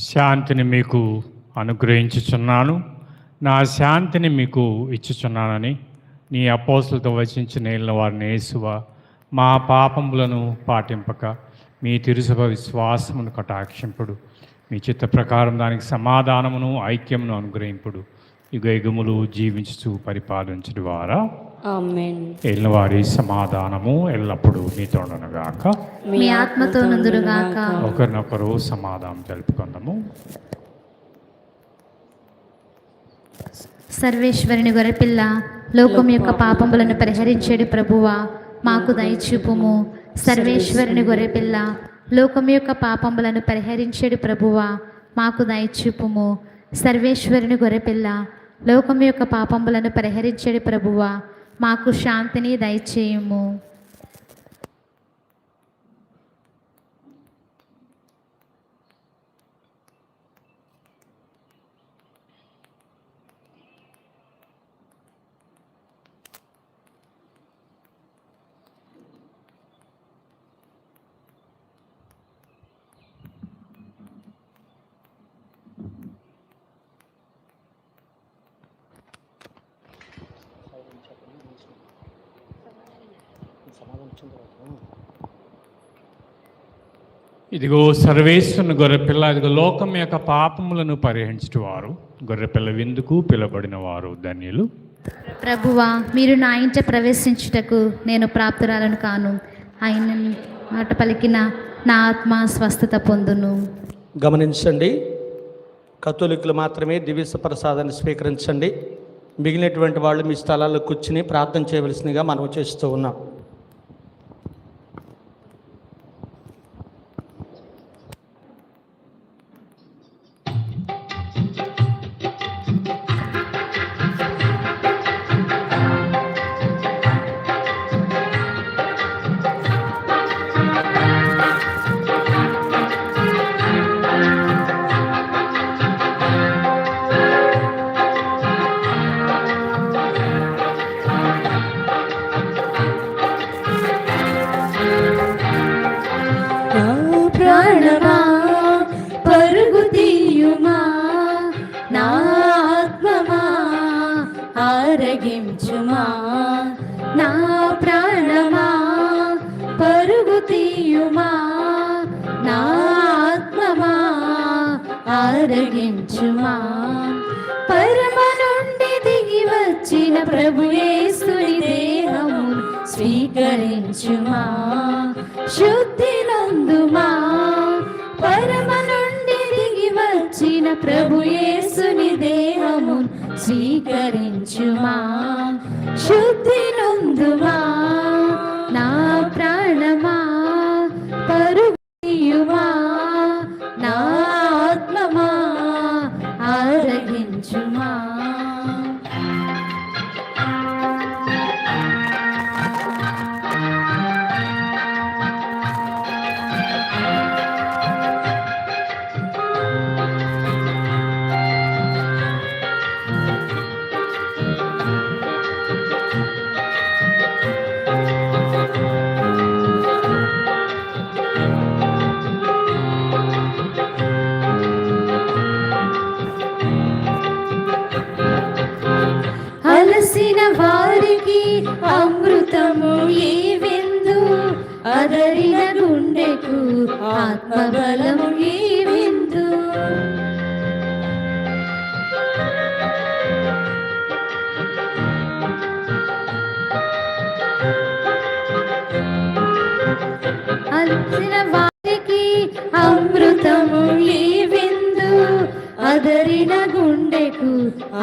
శాంతిని మీకు అనుగ్రహించుచున్నాను, నా శాంతిని మీకు ఇచ్చుచున్నానని నీ అపోస్తులతో వచించిన ఏలిన వారిని యేసువ, మా పాపములను పాటింపక మీ తిరుసభ విశ్వాసమును కటాక్షింపుడు. మీ చిత్త ప్రకారం దానికి సమాధానమును ఐక్యమును అనుగ్రహింపుడు. యుగయుగములు జీవించుచు పరిపాలించుడు వారా. ఆమేన్. ఏలిన వారి సమాధానము ఎల్లప్పుడూ మీతో ఉండనుగాక. మీ ఆత్మతో నందురుగాక. ఒకరినొకరు సమాధానం తెలుపుకుందాము. సర్వేశ్వరుని గొర్రెపిల్ల, లోకం యొక్క పాపములను పరిహరించేడు ప్రభువా, మాకు దయచూపుము. సర్వేశ్వరుని గొర్రెపిల్ల, లోకం యొక్క పాపములను పరిహరించేడు ప్రభువా, మాకు దయచూపుము. సర్వేశ్వరుని గొర్రెపిల్ల, లోకం యొక్క పాపములను పరిహరించేడు ప్రభువా, మాకు శాంతిని దయచేయుము. ఇదిగో సర్వేశ్వరుని గొర్రెపిల్ల, ఇదిగో లోకం యొక్క పాపములను పరిహరించువారు, గొర్రెపిల్ల విందుకు పిలబడిన వారు ధన్యులు. ప్రభువా, మీరు నా ఇంట ప్రవేశించుటకు నేను ప్రాప్తురాలను కాను. ఆయన మాట పలికిన నా ఆత్మ స్వస్థత పొందును. గమనించండి, కథోలికులు మాత్రమే దివ్య ప్రసాదాన్ని స్వీకరించండి. మిగిలినటువంటి వాళ్ళు మీ స్థలాల్లో కూర్చుని ప్రార్థన చేయవలసిందిగా మనం చేస్తూ ఉన్నాం. ప్రాణమా పరుగు తీయుమా, నా ఆత్మమా ఆరగించుమా. నా ప్రాణమా పరుగు తీయుమా, నా ఆత్మమా ఆరగించుమా. పరమ నుండి దిగి వచ్చిన ప్రభు యేసుని దేహము స్వీకరించుమా. శుద్ధి నందుమా, పరమ నుండి దిగి వచ్చిన ప్రభు యేసుని దేహము స్వీకరించుమా. శుద్ధి నందుమా, నా ప్రాణమా పరుగు తీయుమా, నా ఆత్మమా ఆరగించుమా. అలసిన వారికి అమృతము ఈ విందు, అదరిన గుండెకు ఆత్మబలము ఈ విందు. అలసిన వారికి అమృతము ఈ విందు, అదరిన గుండెకు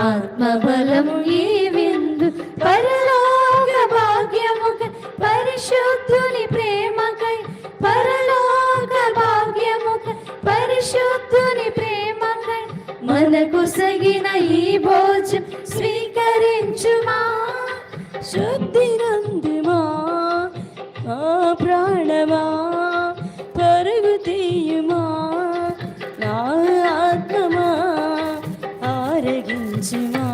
ఆత్మబలము ఈ విందు. పరలోక భాగ్యముకై పరిశుద్ధుని ప్రేమకై, పరలోక భాగ్యముకై పరిశుద్ధుని ప్రేమకై మనకు సగిన ఈ భోజనం స్వీకరించుమా. శుద్ధి నందుమా, ఆ ప్రాణమా పరుగు తీయుమా, నా ఆత్మమా ఆరగించుమా.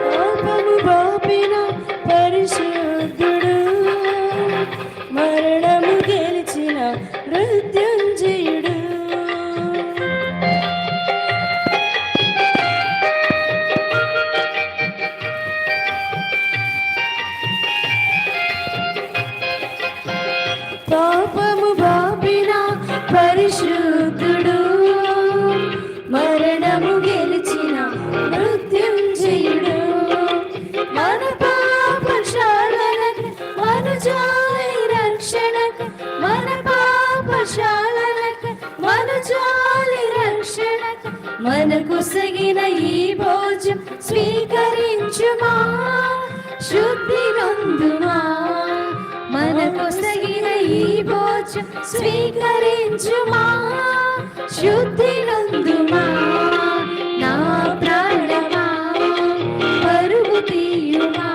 పాపము బాపిన పరిశుద్ధుడు, మరణము గెలిచిన మృత్యుంజయుడు. పాపము బాపిన పరిశుద్ధుడు, మరణము గెలిచిన మృత్యుంజయుడు. మన పాపశాలనకు మనుజాలి రక్షణకు, మన పాపశాలనకు మనుజాలి రక్షణకు మనకు సగిన ఈ భోజనం స్వీకరించుమా. శుద్ధి నందుమా, మనకు సగిన ఈ భోజనం స్వీకరించుమా. శుద్ధి నందుమా, నా ప్రాణమా పరుగు తీయుమా,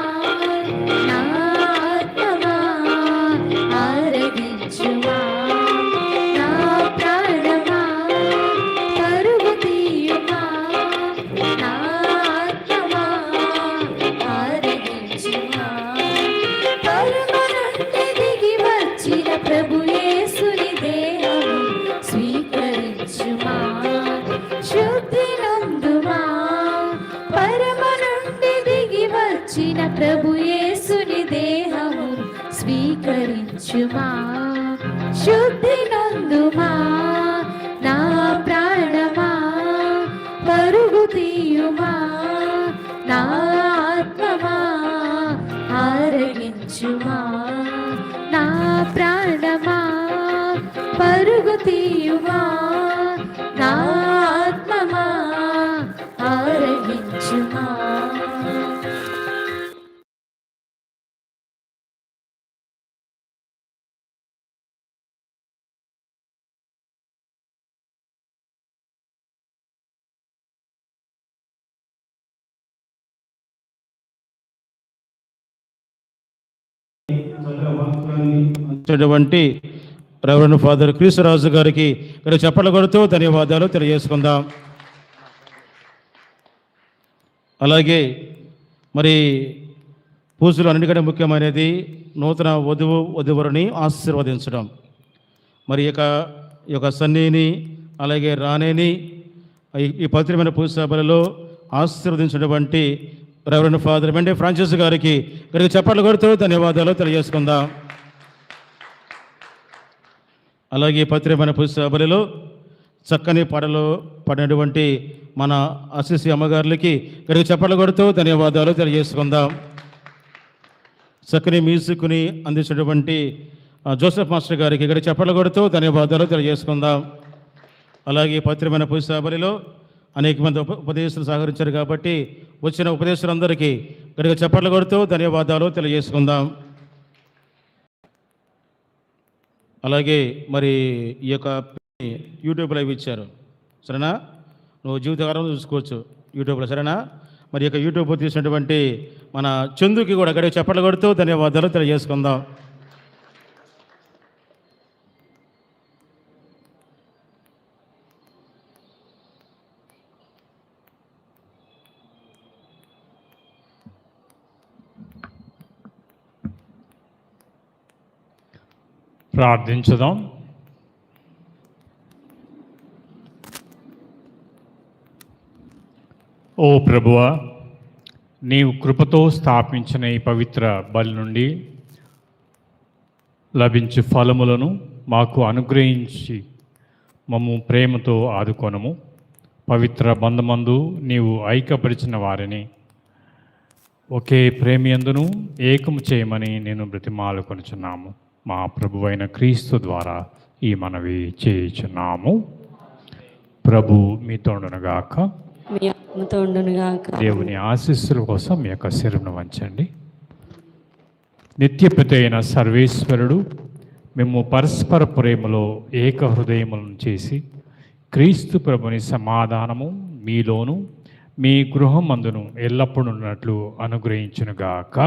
స్వీకరించుమా. శుద్ధి నందుమా నా ప్రాణమా, పరుగు తీయుమా నా ఆత్మమా, ఆరగించుమా నా ప్రాణమా, పరుగు తీయుమా నా ఆత్మమా, ఆరగించుమా. అందించినటువంటి రెవరెండ్ ఫాదర్ క్రీస్తురాజు గారికి ఇక్కడ చప్పట్లు కొడుతూ ధన్యవాదాలు తెలియజేసుకుందాం. అలాగే మరి పూజలు అన్నిటికంటే ముఖ్యమైనది నూతన వధువరుని ఆశీర్వదించడం. మరి ఈ యొక్క సన్నీని అలాగే రాణిని ఈ పవిత్రమైన పూజ సభలలో ఆశీర్వదించినటువంటి రెవరెండ్ ఫాదర్ మెండే ఫ్రాన్సిస్ గారికి ఇక్కడికి చప్పట్లు కొడుతూ ధన్యవాదాలు తెలియజేసుకుందాం. అలాగే పవిత్రమైన పూజ సభలలో చక్కని పాటలు పాడినటువంటి మన అసిసి అమ్మగారులకి ఇక్కడికి చప్పట్లు కొడుతూ ధన్యవాదాలు తెలియజేసుకుందాం. చక్కని మ్యూజిక్ని అందించినటువంటి జోసెఫ్ మాస్టర్ గారికి ఇక్కడ చప్పట్లు కొడుతూ ధన్యవాదాలు తెలియజేసుకుందాం. అలాగే పవిత్రమైన పూజ సభలలో అనేక మంది ఉపదేశాలు సహకరించారు కాబట్టి వచ్చిన ఉపదేశాలందరికీ ఇక్కడికి చప్పట్లు కొడుతూ ధన్యవాదాలు తెలియజేసుకుందాం. అలాగే మరి ఈ యొక్క యూట్యూబ్లో ఇవి ఇచ్చారు, సరేనా? నువ్వు జీవితకాలంలో చూసుకోవచ్చు యూట్యూబ్లో, సరేనా? మరి యొక్క యూట్యూబ్ తీసినటువంటి మన చందుకి కూడా అక్కడికి చప్పట్లు కొడుతూ ధన్యవాదాలు తెలియజేసుకుందాం. ప్రార్థించుదాం. ఓ ప్రభువా, నీవు కృపతో స్థాపించిన ఈ పవిత్ర బలి నుండి లభించే ఫలములను మాకు అనుగ్రహించి మమ్ము ప్రేమతో ఆదుకొనము. పవిత్ర బంధమందు నీవు ఐక్యపరిచిన వారిని ఒకే ప్రేమియందును ఏకము చేయమని నేను బ్రతిమాలుకొనుచున్నాము. మా ప్రభువైన క్రీస్తు ద్వారా ఈ మనవి చేయుచున్నాము. ప్రభు మీతో ఉండునుగాక. మీ ఆత్మతో ఉండునుగాక. దేవుని ఆశీస్సుల కోసం మీ యొక్క శిరమును వంచండి. నిత్యపిత అయిన సర్వేశ్వరుడు మేము పరస్పర ప్రేమలో ఏక హృదయములను చేసి క్రీస్తు ప్రభుని సమాధానము మీలోను మీ గృహమందును ఎల్లప్పుడూ ఉన్నట్లు అనుగ్రహించునుగాక.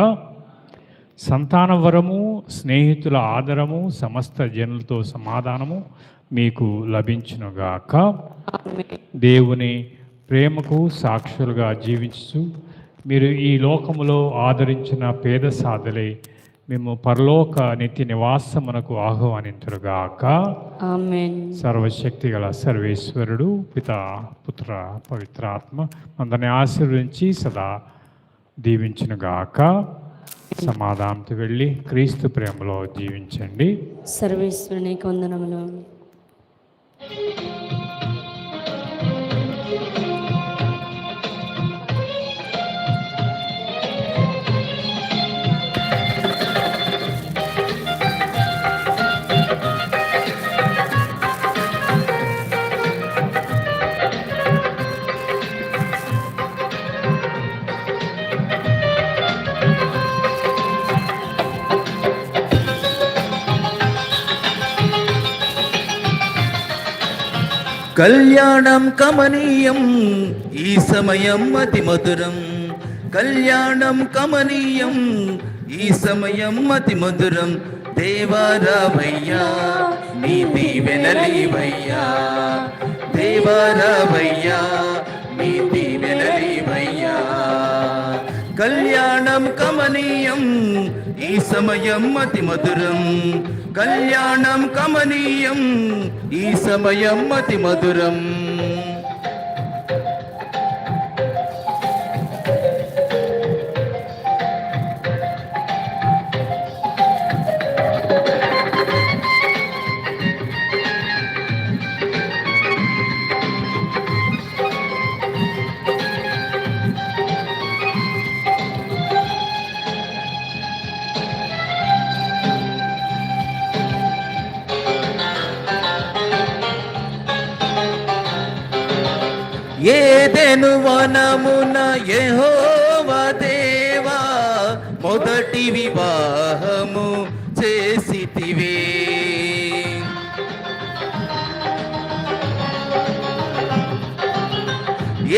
సంతాన వరము, స్నేహితుల ఆదరము, సమస్త జనులతో సమాధానము మీకు లభించునుగాక. దేవుని ప్రేమకు సాక్షులుగా జీవించు మీరు ఈ లోకములో ఆదరించిన పేద సాధలే మేము పరలోక నిత్య నివాసమునకు ఆహ్వానింతురుగాక. ఆమేన్. సర్వశక్తి గల సర్వేశ్వరుడు పితా పుత్ర పవిత్రాత్మ అందరిని ఆశీర్వదించి సదా దీవించునుగాక. సమాధానంతో వెళ్ళి క్రీస్తు ప్రేమలో జీవించండి. సర్వేశ్వరునికి వందనములు. కళ్యాణం కమనీయం ఈ సమయం అతి మధురం. కళ్యాణం కమనీయం ఈ సమయం అతి మధురం. దేవారావయ్యా నీ దీవెనలీవయ్యా, దేవారావయ్యా నీ దీవెనలీవయ్యా. కళ్యాణం కమనీయం ఈ సమయం అతి మధురం. కళ్యాణం కమనీయం ఈ సమయం అతి మధురం. ఏదెను వనమున యెహోవా దేవా మొదటి వివాహము చేసితివే.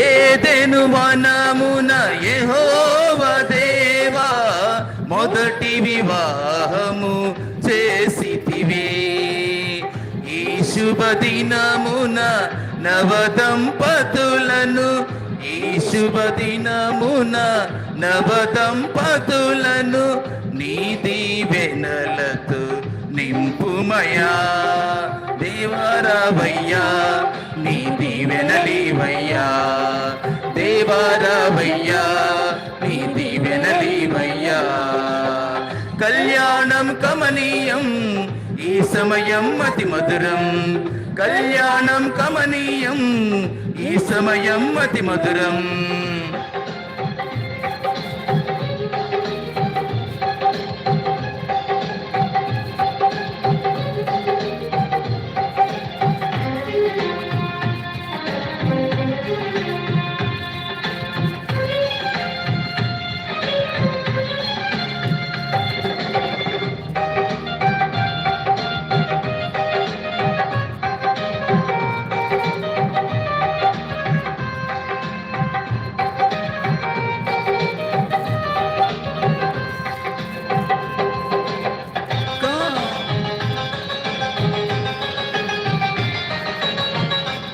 ఏదెను వనమున యెహోవా దేవా మొదటి వివాహము చేసితివే. ఈ శుభదినమున నవదంపతులను, ఈ శుభదినమున నవదంపతులను నీ దీవెనలతో నింపుమయా. దేవారావయ్యా నీ దీవెనలీవయ్యా, దేవారావయ్యా నీ దీవెనలీవయ్యా. కళ్యాణం కమనీయం ఈ సమయం అతి మధురం, కళ్యాణం కమనీయం ఈ సమయం అతి మధురం.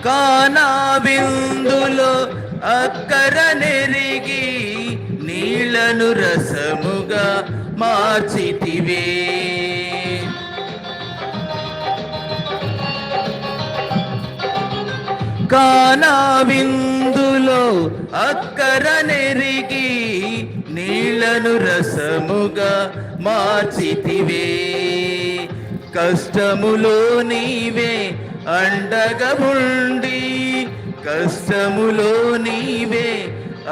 కానా విందులో అక్కర నెరిగి నీళ్లను రసముగా మార్చితివే. కానా విందులో అక్కర నెరిగి నీళ్లను రసముగా మార్చితివే. కష్టములో నీవే అండగా ఉండి, కష్టములో నీవే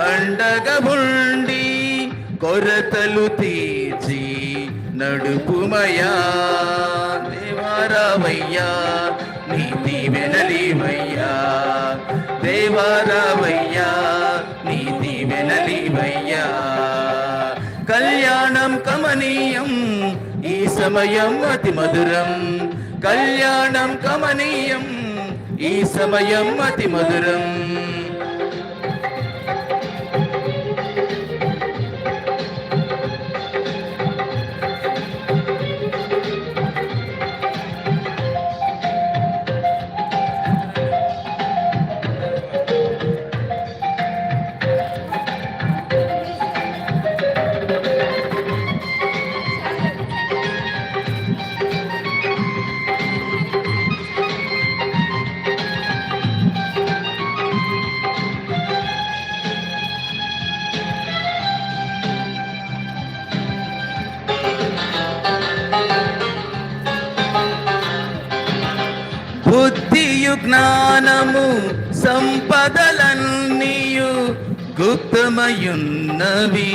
అండగా ఉండి కొరతలు తీర్చి నడుపుమయా. దేవారావయ్యా నీ దీవెనలీవయ్యా, దేవారావయ్యా నీ దీవెనలీవయ్యా. కళ్యాణం కమనీయం ఈ సమయం అతి మధురం, కళ్యాణం కమనీయం ఈ సమయం అతి మధురం. బుద్ధియు జ్ఞానము సంపదలన్నీయు గుప్తమయున్నవి